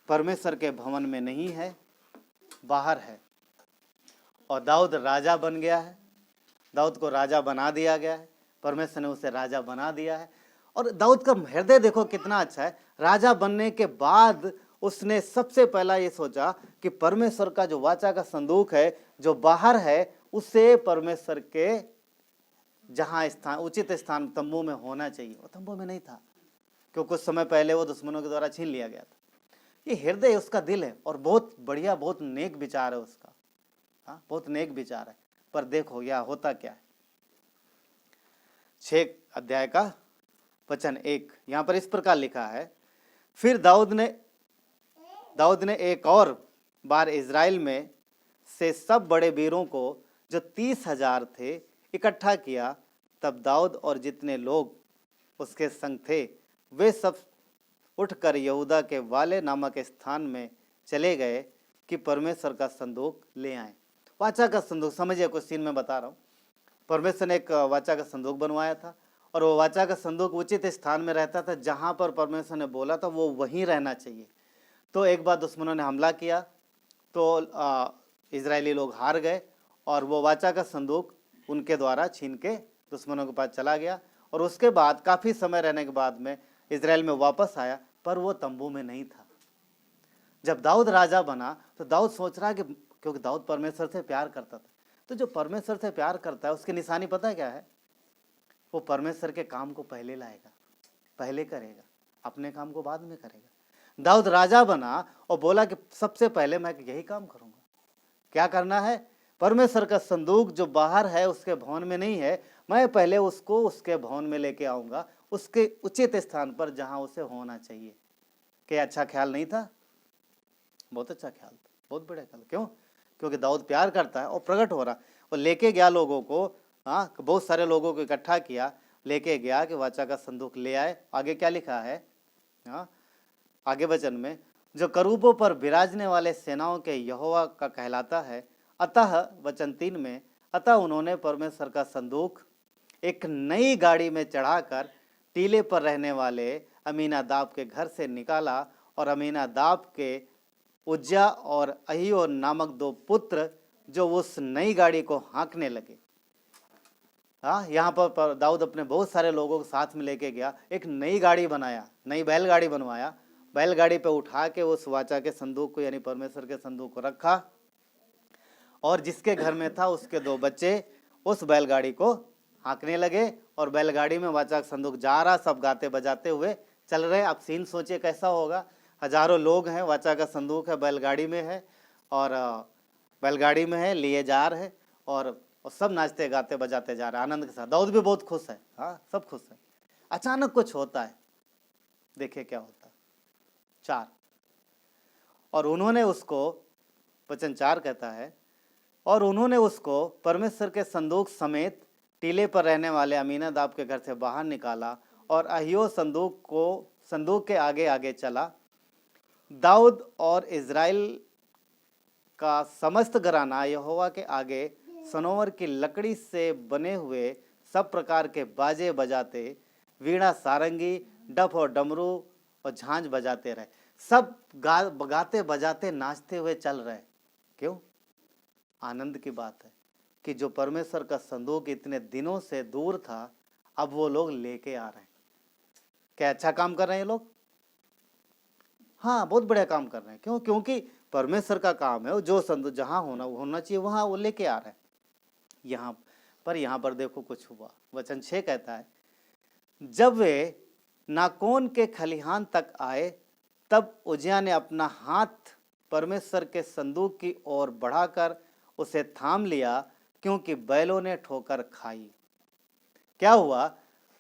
परमेश्वर के भवन में नहीं है, बाहर है। और दाऊद राजा बन गया है, दाऊद को राजा बना दिया गया है, परमेश्वर ने उसे राजा बना दिया है। और दाऊद का हृदय देखो कितना अच्छा है। राजा बनने के बाद उसने सबसे पहला ये सोचा कि परमेश्वर का जो वाचा का संदूक है जो बाहर है, उसे परमेश्वर के जहां स्थान, उचित स्थान तंबू में होना चाहिए। वो तंबू में नहीं था, क्योंकि कुछ समय पहले वो दुश्मनों के द्वारा छीन लिया गया था। ये हृदय उसका दिल है, और बहुत बढ़िया, बहुत नेक विचार है उसका। हाँ, बहुत नेक विचार है। पर देखो यह होता क्या है। 6 अध्याय का वचन 1 यहाँ पर इस प्रकार लिखा है, फिर दाऊद ने एक और बार इज़राइल में से सब बड़े वीरों को जो 30,000 थे इकट्ठा किया। तब दाऊद और जितने लोग उसके संग थे वे सब उठकर यहूदा के वाले नामक स्थान में चले गए कि परमेश्वर का संदूक ले आए। वाचा का संदूक, समझिए कुछ सीन में बता रहा हूँ। परमेश्वर ने एक वाचा का संदूक बनवाया था, और वो वाचा का संदूक उचित स्थान में रहता था, जहाँ पर परमेश्वर ने बोला था वो वहीं रहना चाहिए। तो एक बार दुश्मनों ने हमला किया, तो इजरायली लोग हार गए, और वो वाचा का संदूक उनके द्वारा छीन के दुश्मनों के पास चला गया। और उसके बाद काफ़ी समय रहने के बाद में इजराइल में वापस आया, पर वो तंबू में नहीं था। जब दाऊद राजा बना तो दाऊद सोच रहा कि, क्योंकि दाऊद परमेश्वर से प्यार करता था, तो जो परमेश्वर से प्यार करता है उसकी निशानी पता है क्या है? वो परमेश्वर के काम को पहले लाएगा, पहले करेगा, अपने काम को बाद में करेगा। दाऊद राजा बना और बोला कि सबसे पहले मैं यही काम करूंगा। क्या करना है? परमेश्वर का संदूक जो बाहर है उसके भवन में नहीं है, मैं पहले उसको उसके भवन में लेके आऊंगा, उसके उचित स्थान पर जहां उसे होना चाहिए। क्या अच्छा ख्याल नहीं था? बहुत अच्छा ख्याल था, बहुत बड़ा ख्याल। क्यों? क्योंकि दाऊद प्यार करता है और प्रकट हो रहा। और लेके गया लोगों को, हाँ, बहुत सारे लोगों को इकट्ठा किया, लेके गया कि वाचा का संदूक ले आए। आगे क्या लिखा है? हाँ, आगे वचन में, जो करूबों पर विराजने वाले सेनाओं के यहोवा का कहलाता है। अतः वचन 3 में, अतः उन्होंने परमेश्वर का संदूक एक नई गाड़ी में चढ़ाकर टीले पर रहने वाले अमीनादाब के घर से निकाला, और अमीनादाब के उज्जा और अहियो नामक 2 पुत्र जो उस नई गाड़ी को हाँकने लगे। हाँ, यहाँ पर दाऊद अपने बहुत सारे लोगों को साथ में लेके गया, एक नई गाड़ी बनाया, नई बैलगाड़ी बनवाया, बैलगाड़ी पे उठा के उस वाचा के संदूक को, यानी परमेश्वर के संदूक को रखा, और जिसके घर में था उसके 2 बच्चे उस बैलगाड़ी को हाँकने लगे, और बैलगाड़ी में वाचा का संदूक जा रहा, सब गाते बजाते हुए चल रहे। अब सीन सोचिए कैसा होगा। हजारों लोग हैं, वाचा का संदूक है, बैलगाड़ी में है, और बैलगाड़ी में है, लिए जा रहे हैं, और सब नाचते गाते बजाते जा रहे हैं आनंद के साथ। दाऊद भी बहुत खुश है, हाँ, सब खुश है। अचानक कुछ होता है, देखिए क्या होता है। 4, और उन्होंने उसको, वचन 4 कहता है, और उन्होंने उसको परमेश्वर के संदूक समेत टीले पर रहने वाले अमीनादाब के घर से बाहर निकाला, और अहियो संदूक के आगे आगे चला। दाऊद और इज़राइल का समस्त घराना यहोवा के आगे सनोवर की लकड़ी से बने हुए सब प्रकार के बाजे बजाते, वीणा, सारंगी, डफ और डमरू और झांझ बजाते रहे। सब गाते बजाते नाचते हुए चल रहे। क्यों? आनंद की बात है कि जो परमेश्वर का संदूक इतने दिनों से दूर था, अब वो लोग लेके आ रहे हैं। क्या अच्छा काम कर रहे हैं लोग? हाँ, बहुत बढ़िया काम कर रहे हैं। क्यों? क्योंकि परमेश्वर का काम है, जो संदूक जहां होना चाहिए वहां वो लेके आ रहे हैं। यहाँ पर यहाँ पर देखो कुछ हुआ। वचन 6 कहता है, जब वे नाकोन के खलिहान तक आए तब उज्जियाह ने अपना हाथ परमेश्वर के संदूक की ओर बढ़ाकर उसे थाम लिया, क्योंकि बैलों ने ठोकर खाई। क्या हुआ,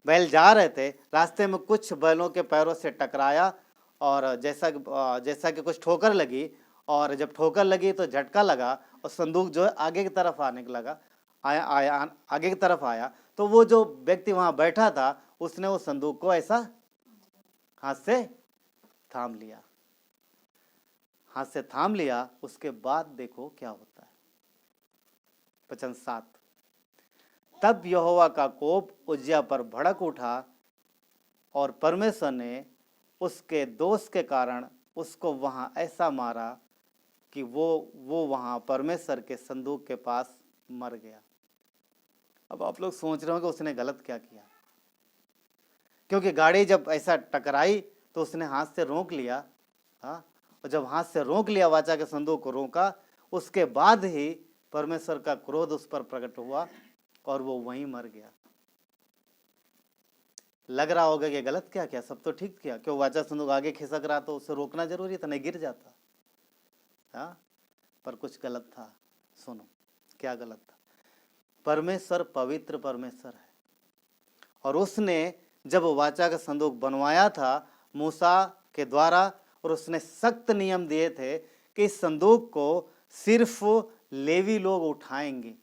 बैल जा रहे थे, रास्ते में कुछ बैलों के पैरों से टकराया और जैसा कि कुछ ठोकर लगी, और जब ठोकर लगी तो झटका लगा और संदूक जो है आगे की तरफ आने लगा, आगे की तरफ आया। तो वो जो व्यक्ति वहां बैठा था उसने वो संदूक को ऐसा हाथ से थाम लिया, हाथ से थाम लिया। उसके बाद देखो क्या होता है, वचन 7, तब यहोवा का कोप उज्जियाह पर भड़क उठा और परमेश्वर ने उसके दोष के कारण उसको वहां ऐसा मारा कि वो वहां परमेश्वर के संदूक के पास मर गया। अब आप लोग सोच रहे हो कि उसने गलत क्या किया, क्योंकि गाड़ी जब ऐसा टकराई तो उसने हाथ से रोक लिया। हाँ, और जब हाथ से रोक लिया, वाचा के संदूक को रोका, उसके बाद ही परमेश्वर का क्रोध उस पर प्रकट हुआ और वो वहीं मर गया। लग रहा होगा कि गलत क्या किया, सब तो ठीक किया, क्यों वाचा संदूक आगे खिसक रहा तो उसे रोकना जरूरी था, नहीं गिर जाता। हाँ, पर कुछ गलत था। सुनो क्या गलत था। परमेश्वर पवित्र परमेश्वर है, और उसने जब वाचा का संदूक बनवाया था मूसा के द्वारा, और उसने सख्त नियम दिए थे कि इस संदूक को सिर्फ लेवी लोग उठाएंगे,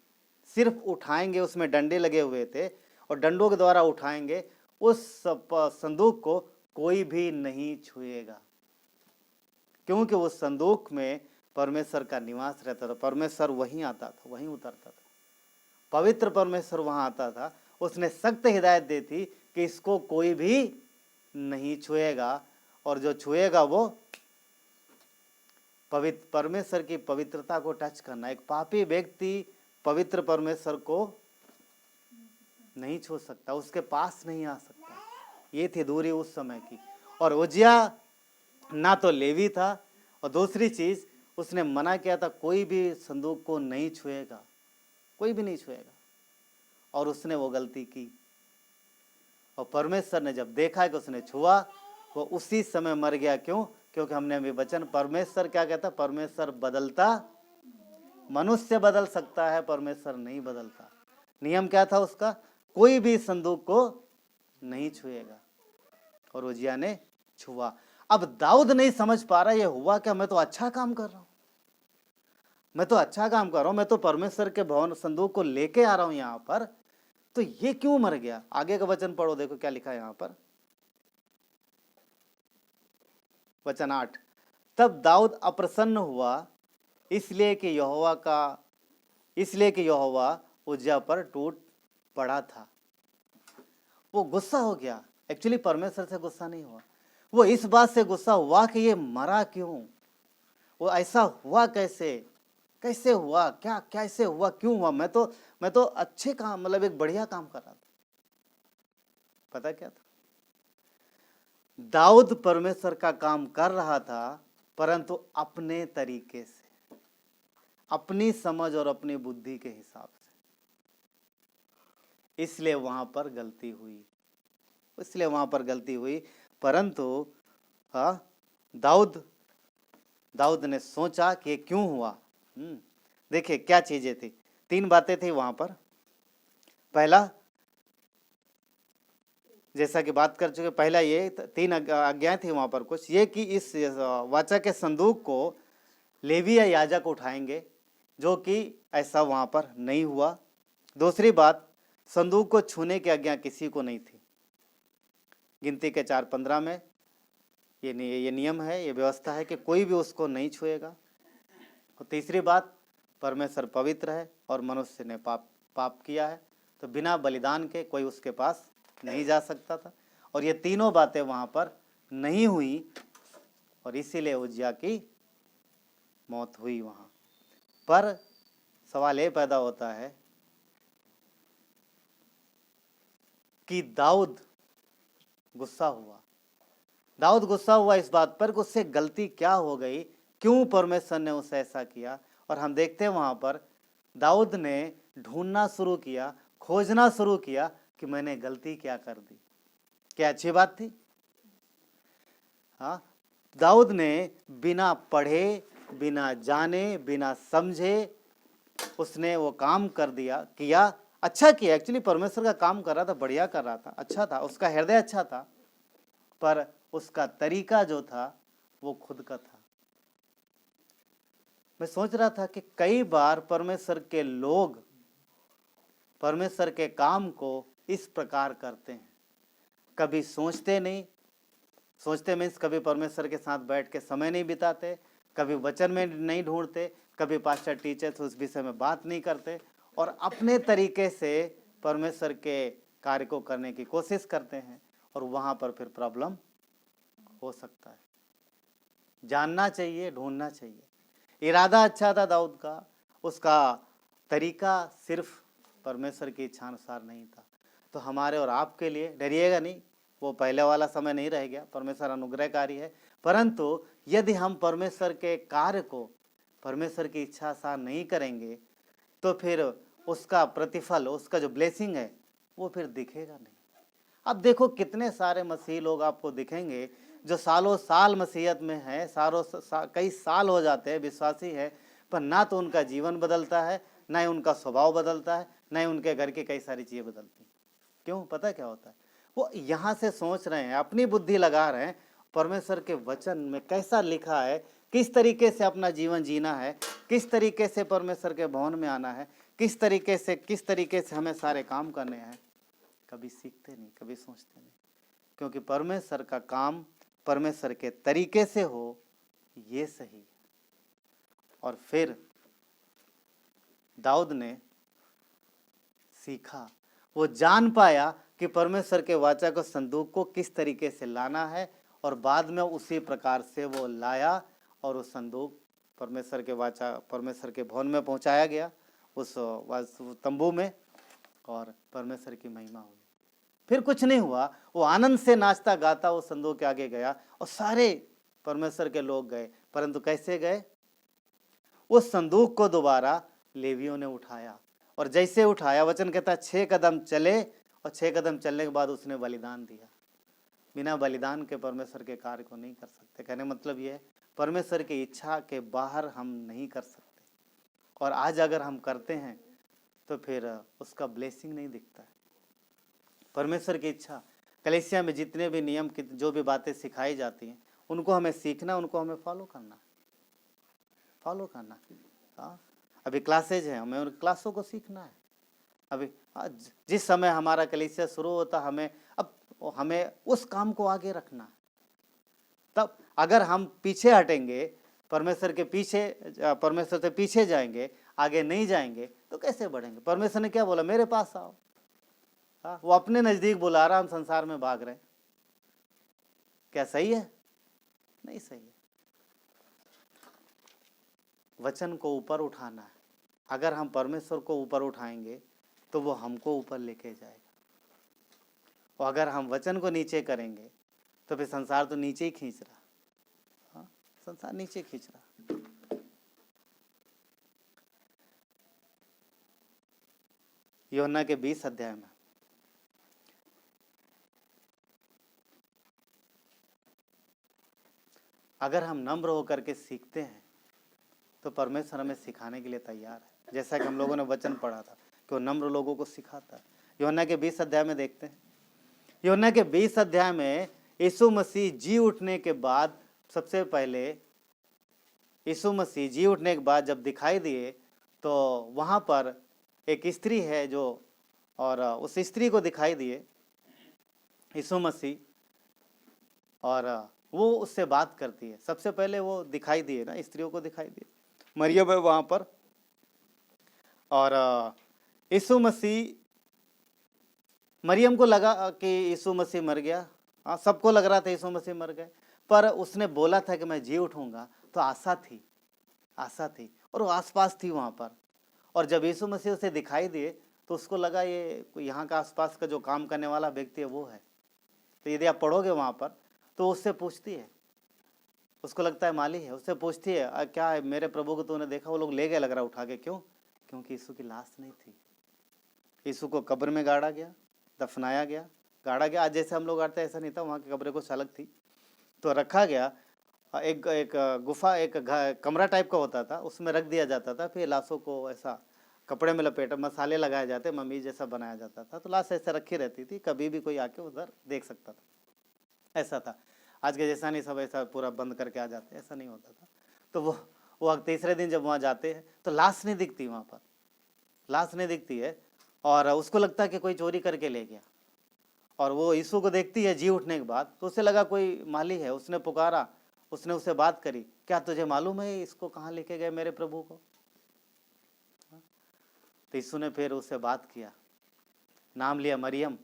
सिर्फ उठाएंगे। उसमें डंडे लगे हुए थे और डंडों के द्वारा उठाएंगे। उस संदूक को कोई भी नहीं छुएगा, क्योंकि उस संदूक में परमेश्वर का निवास रहता था। परमेश्वर वहीं आता था, वहीं उतरता था, पवित्र परमेश्वर वहां आता था। उसने सख्त हिदायत दी थी कि इसको कोई भी नहीं छुएगा, और जो छुएगा वो पवित्र परमेश्वर की पवित्रता को टच करना। एक पापी व्यक्ति पवित्र परमेश्वर को नहीं छू सकता, उसके पास नहीं आ सकता। ये थी दूरी उस समय की। और उज्जियाह ना तो लेवी था, और दूसरी चीज उसने मना किया था कोई भी संदूक को नहीं छुएगा, कोई भी नहीं छुएगा, और उसने वो गलती की। और परमेश्वर ने जब देखा कि उसने छुआ, वो उसी समय मर गया। क्यों? क्योंकि हमने अभी वचन, परमेश्वर क्या कहता, परमेश्वर बदलता, मनुष्य बदल सकता है, परमेश्वर नहीं बदलता। नियम क्या था उसका, कोई भी संदूक को नहीं छुएगा, और उज्जियाह ने छुआ। अब दाऊद नहीं समझ पा रहा, ये हुआ क्या, मैं तो अच्छा काम कर रहा हूं, मैं तो अच्छा काम कर रहा हूं, मैं तो परमेश्वर के भवन संदूक को लेके आ रहा हूं यहां पर, तो ये क्यों मर गया। आगे का वचन पढ़ो, देखो क्या लिखा है यहां पर, वचन 8, तब दाऊद अप्रसन्न हुआ इसलिए कि यहोवा उज्जियाह पर टूट पड़ा था। वो गुस्सा हो गया। एक्चुअली परमेश्वर से गुस्सा नहीं हुआ, वो इस बात से गुस्सा हुआ कि ये मरा क्यों, वो ऐसा हुआ कैसे हुआ, क्या कैसे हुआ, क्यों हुआ। मैं तो अच्छे काम, मतलब एक बढ़िया काम कर रहा था। पता क्या था, दाऊद परमेश्वर का काम कर रहा था, परंतु अपने तरीके से, अपनी समझ और अपनी बुद्धि के हिसाब से। इसलिए वहां पर गलती हुई। परंतु हाँ, दाऊद ने सोचा कि क्यों हुआ। देखिए क्या चीजें थी, 3 बातें थी वहां पर। पहला, जैसा कि बात कर चुके, पहला ये 3 आज्ञाएं थी वहां पर कुछ, ये कि इस वाचा के संदूक को लेवी या याजक उठाएंगे, जो कि ऐसा वहां पर नहीं हुआ। दूसरी बात, संदूक को छूने की आज्ञा किसी को नहीं थी। गिनती के 4:15 में ये नियम है, ये व्यवस्था है कि कोई भी उसको नहीं छुएगा। और तीसरी बात, परमेश्वर पवित्र है और मनुष्य ने पाप किया है, तो बिना बलिदान के कोई उसके पास नहीं जा सकता था। और ये तीनों बातें वहां पर नहीं हुई, और इसीलिए उज्जियाह की मौत हुई वहां पर। सवाल ये पैदा होता है कि दाऊद गुस्सा हुआ इस बात पर कि उससे गलती क्या हो गई, क्यों परमेश्वर ने उसे ऐसा किया। और हम देखते हैं वहां पर दाऊद ने ढूंढना शुरू किया, खोजना शुरू किया कि मैंने गलती क्या कर दी। क्या अच्छी बात थी? हाँ, दाऊद ने बिना पढ़े, बिना जाने, बिना समझे उसने वो काम कर दिया, किया, अच्छा किया। एक्चुअली परमेश्वर का काम कर रहा था, बढ़िया कर रहा था, अच्छा था, उसका हृदय अच्छा था, पर उसका तरीका जो था वो खुद का था। मैं सोच रहा था कि कई बार परमेश्वर के लोग परमेश्वर के काम को इस प्रकार करते हैं, कभी सोचते नहीं, सोचते मीन्स कभी परमेश्वर के साथ बैठ के समय नहीं बिताते, कभी वचन में नहीं ढूंढते, कभी पास्टर टीचर्स उस विषय में बात नहीं करते, और अपने तरीके से परमेश्वर के कार्य को करने की कोशिश करते हैं, और वहाँ पर फिर प्रॉब्लम हो सकता है। जानना चाहिए, ढूंढना चाहिए। इरादा अच्छा था दाऊद का, उसका तरीका सिर्फ परमेश्वर की इच्छा अनुसार नहीं था। तो हमारे और आपके लिए डरिएगा नहीं, वो पहले वाला समय नहीं रह गया, परमेश्वर अनुग्रहकारी है। परंतु यदि हम परमेश्वर के कार्य को परमेश्वर की इच्छा अनुसार नहीं करेंगे तो फिर उसका प्रतिफल, उसका जो ब्लेसिंग है वो फिर दिखेगा नहीं। अब देखो कितने सारे मसीही लोग आपको दिखेंगे जो सालों साल मसीहत में है, कई साल हो जाते हैं, विश्वासी है, पर ना तो उनका जीवन बदलता है, ना ही उनका स्वभाव बदलता है, ना ही उनके घर की कई सारी चीज़ें बदलती हैं। क्यों? पता क्या होता है? वो यहाँ से सोच रहे हैं, अपनी बुद्धि लगा रहे हैं, परमेश्वर के वचन में कैसा लिखा है, किस तरीके से अपना जीवन जीना है, किस तरीके से परमेश्वर के भवन में आना है, किस तरीके से हमें सारे काम करने हैं। कभी सीखते नहीं, कभी सोचते नहीं, क्योंकि परमेश्वर का काम परमेश्वर के तरीके से हो, ये सही। और फिर दाऊद ने सीखा, वो जान पाया कि परमेश्वर के वाचा को, संदूक को किस तरीके से लाना है, और बाद में उसी प्रकार से वो लाया और उस संदूक परमेश्वर के वाचा, परमेश्वर के भवन में पहुंचाया गया, उस तंबू में, और परमेश्वर की महिमा हुई। फिर कुछ नहीं हुआ, वो आनंद से नाचता गाता वो संदूक के आगे गया, और सारे परमेश्वर के लोग गए। परंतु कैसे गए? उस संदूक को दोबारा लेवियों ने उठाया, और जैसे उठाया, वचन कहता है 6 कदम चले, और 6 कदम चलने के बाद उसने बलिदान दिया। बिना बलिदान के परमेश्वर के कार्य को नहीं कर सकते। कहने मतलब ये है, परमेश्वर की इच्छा के बाहर हम नहीं कर सकते, और आज अगर हम करते हैं तो फिर उसका ब्लेसिंग नहीं दिखता है। परमेश्वर की इच्छा, कलीसिया में जितने भी नियम की जो भी बातें सिखाई जाती हैं, उनको हमें सीखना, उनको हमें फॉलो करना। हाँ, अभी क्लासेज हैं, हमें उन क्लासों को सीखना है। अभी जिस समय हमारा कलीसिया शुरू होता, हमें उस काम को आगे रखना है। तब अगर हम पीछे हटेंगे, परमेश्वर से पीछे जाएंगे, आगे नहीं जाएंगे, तो कैसे बढ़ेंगे? परमेश्वर ने क्या बोला? मेरे पास आओ। हाँ, वो अपने नजदीक बुला रहा, हम संसार में भाग रहे हैं। क्या सही है? नहीं सही है। वचन को ऊपर उठाना है। अगर हम परमेश्वर को ऊपर उठाएंगे तो वो हमको ऊपर लेके जाएगा, और अगर हम वचन को नीचे करेंगे तो फिर संसार तो नीचे ही खींच रहा। हाँ, संसार नीचे खींच रहा। यूहन्ना के 20 अध्याय में अगर हम नम्र होकर के सीखते हैं तो परमेश्वर हमें सिखाने के लिए तैयार है। जैसा कि हम लोगों ने वचन पढ़ा था कि वो नम्र लोगों को सिखाता है। यूहन्ना के 20 अध्याय में देखते हैं। यूहन्ना के 20 अध्याय में यीशु मसीह जी उठने के बाद, सबसे पहले यीशु मसीह जी उठने के बाद जब दिखाई दिए, तो वहाँ पर एक स्त्री है जो, और उस स्त्री को दिखाई दिए यीशु मसीह, और वो उससे बात करती है। सबसे पहले वो दिखाई दिए ना, स्त्रियों को दिखाई दिए, मरियम है वहाँ पर, और यीशु मसीह, मरियम को लगा कि यीशु मसीह मर गया। हाँ, सबको लग रहा था यीशु मसीह मर गए, पर उसने बोला था कि मैं जी उठूंगा, तो आशा थी, और वो आसपास थी वहाँ पर। और जब यीशु मसीह उसे दिखाई दिए तो उसको लगा ये यहाँ का आसपास का जो काम करने वाला व्यक्ति है वो है। तो यदि आप पढ़ोगे वहाँ पर तो उससे पूछती है, उसको लगता है माली है, उससे पूछती है क्या है, मेरे प्रभु को तूने देखा? वो लोग ले गए लग रहा उठा के। क्यों? क्योंकि यीशु की लाश नहीं थी। यीशु को कब्र में गाड़ा गया, दफनाया गया, गाड़ा गया। आज जैसे हम लोग गाड़ते हैं ऐसा नहीं था, वहाँ की कब्रें कुछ अलग थी। तो रखा गया, एक गुफा, एक कमरा टाइप का होता था, उसमें रख दिया जाता था। फिर लाशों को ऐसा कपड़े में लपेटा, मसाले लगाए जाते, मम्मी जैसा बनाया जाता था। तो लाश ऐसे रखी रहती थी, कभी भी कोई आके उधर देख सकता था, ऐसा था। आज के जैसा नहीं, सब ऐसा पूरा बंद करके आ जाते, ऐसा नहीं होता था। तो वो तीसरे दिन जब वहाँ जाते हैं तो लाश नहीं दिखती, वहाँ पर लाश नहीं दिखती है। और उसको लगता है कि कोई चोरी करके ले गया। और वो यीशु को देखती है जी उठने के बाद, तो उसे लगा कोई माली है। उसने पुकारा, उसने उससे बात करी, क्या तुझे मालूम है इसको कहाँ लेके गए मेरे प्रभु को? तो यीशु ने फिर उससे बात किया, नाम लिया मरियम।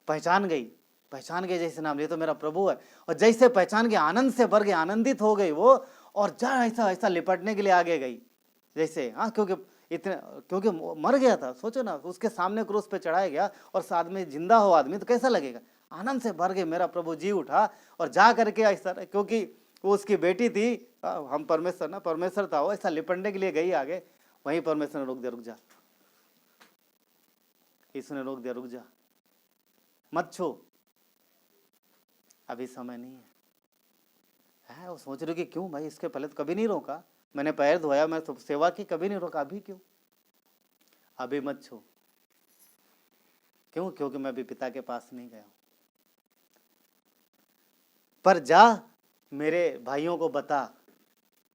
पहचान गई जैसे नाम लिया तो मेरा प्रभु है। और जैसे पहचान के आनंद से भर गई, आनंदित हो गई वो, और जा ऐसा लिपटने के लिए आगे गई जैसे, हाँ, क्योंकि मर गया था। सोचो ना, उसके सामने क्रूस पे चढ़ाया गया और साथ में जिंदा हो आदमी, तो कैसा लगेगा? आनंद से भर गए, मेरा प्रभु जी उठा और जा करके ऐसा, क्योंकि वो उसकी बेटी थी, हम परमेश्वर था, वो ऐसा लिपटने के लिए गई आगे। वहीं परमेश्वर ने रोक दिया, रुक जा। यीशु ने रोक दिया, रुक जा, मत छू, अभी समय नहीं है। वो सोच रही कि क्यों भाई, इसके पहले तो कभी नहीं रोका, मैंने पैर धोया, मैं तो सेवा की, कभी नहीं रोका, अभी क्यों? अभी मत छू। क्यों? क्योंकि मैं अभी पिता के पास नहीं गया हूं। पर जा, मेरे भाइयों को बता।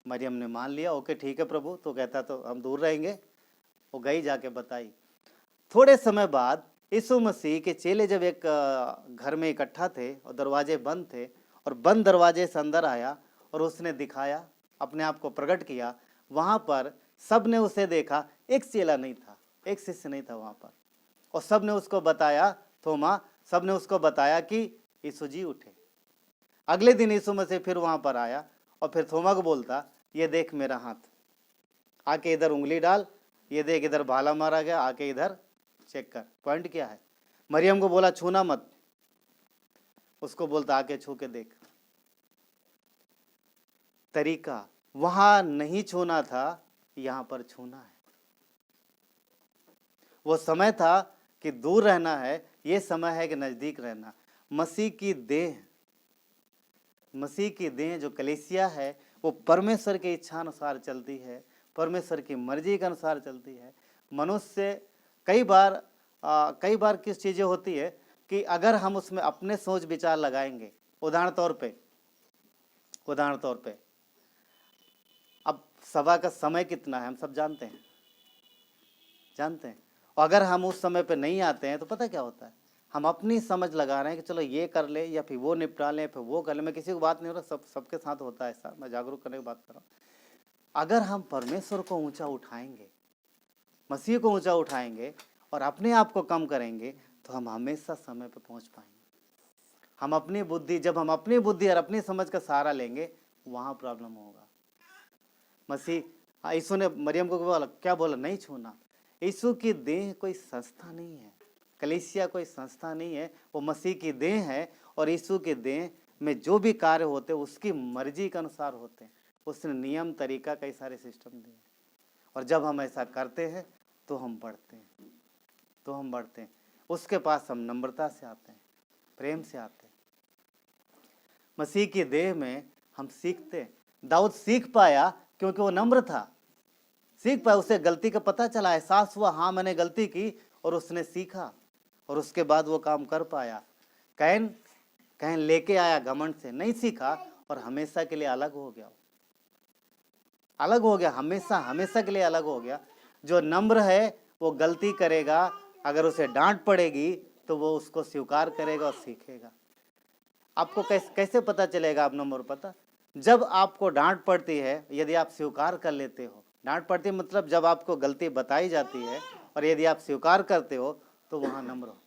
मरियम ने मान लिया, ओके ठीक है प्रभु, तो कहता तो हम दूर रहेंगे। वो गई, जाके बताई। थोड़े समय बाद यीशु मसीह के चेले जब एक घर में इकट्ठा थे और दरवाजे बंद थे, और बंद दरवाजे से अंदर आया और उसने दिखाया, अपने आप को प्रकट किया। वहाँ पर सब ने उसे देखा, एक चेला नहीं था, एक शिष्य नहीं था वहाँ पर। और सब ने उसको बताया, थोमा, सब ने उसको बताया कि यीशु जी उठे। अगले दिन यीशु मसीह फिर वहाँ पर आया और फिर थोमा को बोलता, ये देख मेरा हाथ, आके इधर उंगली डाल, ये देख इधर भाला मारा गया, आके इधर चेक कर। पॉइंट क्या है? मरियम को बोला छूना मत, उसको बोलता आके छू के देख। तरीका वहां नहीं छूना था, यहां पर छूना है। वो समय था कि दूर रहना है, ये समय है कि नजदीक रहना। मसीह की देह जो कलीसिया है, वो परमेश्वर की इच्छा अनुसार चलती है, परमेश्वर की मर्जी के अनुसार चलती है। मनुष्य कई बार किस चीजें होती है कि अगर हम उसमें अपने सोच विचार लगाएंगे, उदाहरण तौर पे अब सभा का समय कितना है हम सब जानते हैं। और अगर हम उस समय पे नहीं आते हैं तो पता क्या होता है, हम अपनी समझ लगा रहे हैं कि चलो ये कर ले, या फिर वो निपटा लें, फिर वो कर ले। मैं किसी को बात नहीं हो रहा, सबके साथ होता है ऐसा, मैं जागरूक करने की बात कर रहा हूँ। अगर हम परमेश्वर को ऊंचा उठाएंगे, मसीह को ऊंचा उठाएंगे और अपने आप को कम करेंगे, तो हम हमेशा समय पर पहुंच पाएंगे। जब हम अपनी बुद्धि और अपनी समझ का सहारा लेंगे, वहां प्रॉब्लम होगा। यीशु ने मरियम को क्या बोला? नहीं छूना। यीशु की देह कोई संस्था नहीं है, कलीसिया कोई संस्था नहीं है, वो मसीह की देह है। और यीशु के देह में जो भी कार्य होते हैं उसकी मर्जी के अनुसार होते हैं। उसने नियम तरीका कई सारे सिस्टम दिए, और जब हम ऐसा करते हैं तो हम बढ़ते हैं। उसके पास हम नम्रता से आते हैं, प्रेम से आते हैं। मसीह की देह में हम सीखते हैं। दाऊद सीख पाया क्योंकि वो नम्र था, सीख पाया, उसे गलती का पता चला, एहसास हुआ, हाँ मैंने गलती की, और उसने सीखा, और उसके बाद वो काम कर पाया। कैन लेके आया घमंड से, नहीं सीखा, और हमेशा के लिए अलग हो गया, हमेशा के लिए अलग हो गया। जो नम्र है वो गलती करेगा, अगर उसे डांट पड़ेगी तो वो उसको स्वीकार करेगा और सीखेगा। आपको कैसे पता चलेगा आप नम्र? पता, जब आपको डांट पड़ती है, यदि आप स्वीकार कर लेते हो, डांट पड़ती मतलब जब आपको गलती बताई जाती है और यदि आप स्वीकार करते हो तो वहाँ नम्र हो।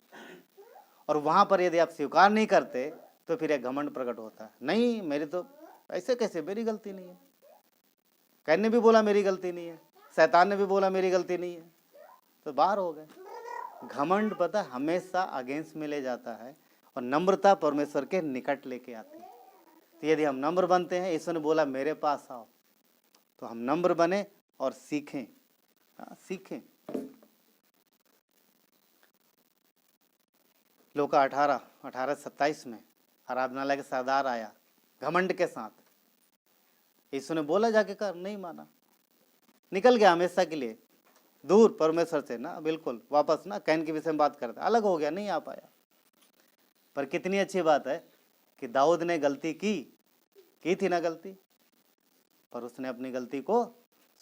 और वहाँ पर यदि आप स्वीकार नहीं करते तो फिर एक घमंड प्रकट होता है, नहीं मेरी तो ऐसे कैसे, मेरी गलती नहीं है। कैन ने भी बोला मेरी गलती नहीं है, शैतान ने भी बोला मेरी गलती नहीं है, तो बाहर हो गए। घमंड पता हमेशा अगेंस्ट में ले जाता है, और नम्रता परमेश्वर के निकट लेके आती है। तो यदि हम नम्र बनते हैं, यीशु ने बोला मेरे पास आओ, तो हम नम्र बने और सीखें। लूका 18:27 में आराधनालय के सरदार आया घमंड के साथ, यीशु ने बोला जाके कर, नहीं माना, निकल गया हमेशा के लिए दूर परमेश्वर से ना, बिल्कुल वापस ना कैन के विषय में बात करते, अलग हो गया, नहीं आ पाया। पर कितनी अच्छी बात है कि दाऊद ने गलती की थी ना गलती, पर उसने अपनी गलती को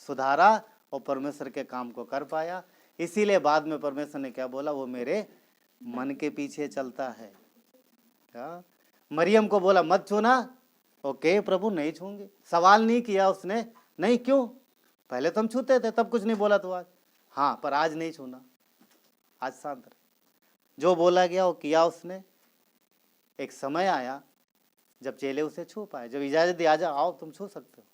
सुधारा और परमेश्वर के काम को कर पाया। इसीलिए बाद में परमेश्वर ने क्या बोला, वो मेरे मन के पीछे चलता है। क्या मरियम को बोला मत छूना, ओके प्रभु नहीं छूंगी, सवाल नहीं किया उसने, नहीं क्यों, पहले तो हम छूते थे तब कुछ नहीं बोला तो आज, हाँ पर आज नहीं छूना, आज शांत रहे। जो बोला गया वो किया उसने। एक समय आया जब चेले उसे छू पाए, जब इजाजत दी आजा आओ तुम छू सकते हो,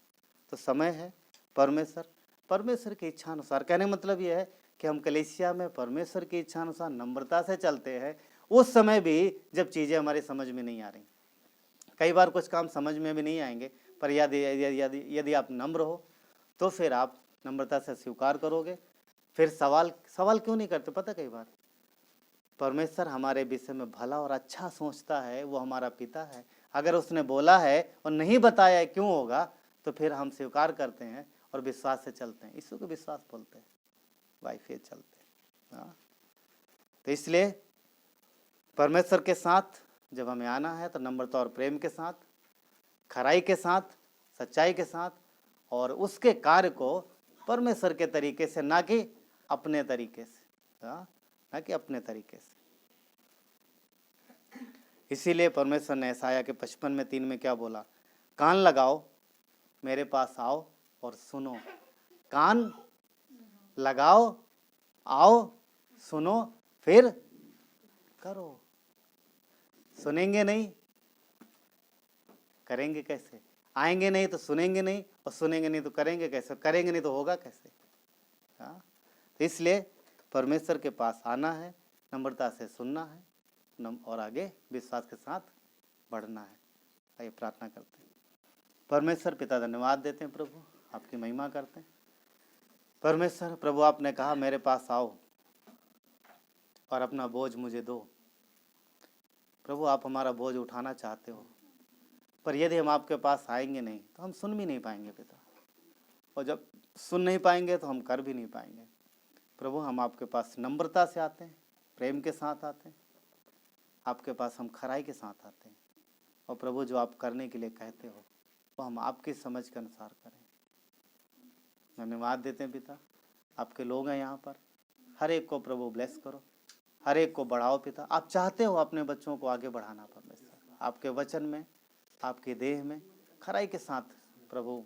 तो समय है परमेश्वर की इच्छा अनुसार। कहने का मतलब यह है कि हम कलीसिया में परमेश्वर की इच्छा अनुसार नम्रता से चलते हैं, उस समय भी जब चीज़ें हमारी समझ में नहीं आ रही। कई बार कुछ काम समझ में भी नहीं आएंगे, पर यदि आप नम्र हो तो फिर आप नम्रता से स्वीकार करोगे। फिर सवाल क्यों नहीं करते, पता कई बार परमेश्वर हमारे विषय में भला और अच्छा सोचता है, वो हमारा पिता है। अगर उसने बोला है और नहीं बताया है क्यों होगा, तो फिर हम स्वीकार करते हैं और विश्वास से चलते हैं। इसको को विश्वास बोलते हैं, बाय फेथ चलते हैं। हाँ, तो इसलिए परमेश्वर के साथ जब हमें आना है तो नम्रता और प्रेम के साथ, खराई के साथ, सच्चाई के साथ, और उसके कार्य को परमेश्वर के तरीके से, ना कि अपने तरीके से। हाँ, ना कि अपने तरीके से। इसीलिए परमेश्वर ने यशायाह के 55:3 में क्या बोला, कान लगाओ मेरे पास आओ और सुनो। कान लगाओ, आओ, सुनो, फिर करो। सुनेंगे नहीं, करेंगे कैसे? आएंगे नहीं तो सुनेंगे नहीं, और सुनेंगे नहीं तो करेंगे कैसे? करेंगे नहीं तो होगा कैसे? हाँ, तो इसलिए परमेश्वर के पास आना है, नम्रता से सुनना है, और आगे विश्वास के साथ बढ़ना है। आइए प्रार्थना करते हैं। परमेश्वर पिता धन्यवाद देते हैं प्रभु, आपकी महिमा करते हैं। परमेश्वर प्रभु आपने कहा मेरे पास आओ और अपना बोझ मुझे दो। प्रभु आप हमारा बोझ उठाना चाहते हो, पर यदि हम आपके पास आएंगे नहीं तो हम सुन भी नहीं पाएंगे पिता, और जब सुन नहीं पाएंगे तो हम कर भी नहीं पाएंगे। प्रभु हम आपके पास नम्रता से आते हैं, प्रेम के साथ आते हैं, आपके पास हम खराई के साथ आते हैं, और प्रभु जो आप करने के लिए कहते हो वो हम आपकी समझ के अनुसार करें। धन्यवाद देते हैं पिता, आपके लोग हैं यहाँ पर, हर एक को प्रभु ब्लेस करो, हर एक को बढ़ाओ पिता। आप चाहते हो अपने बच्चों को आगे बढ़ाना परमेश्वर, आपके वचन में, आपके देह में खराई के साथ प्रभु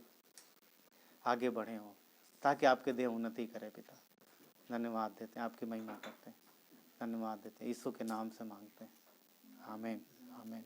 आगे बढ़े हो, ताकि आपके देह उन्नति करे पिता। धन्यवाद देते हैं, आपकी महिमा करते हैं, धन्यवाद देते हैं, यीशु के नाम से मांगते हैं, आमीन आमीन।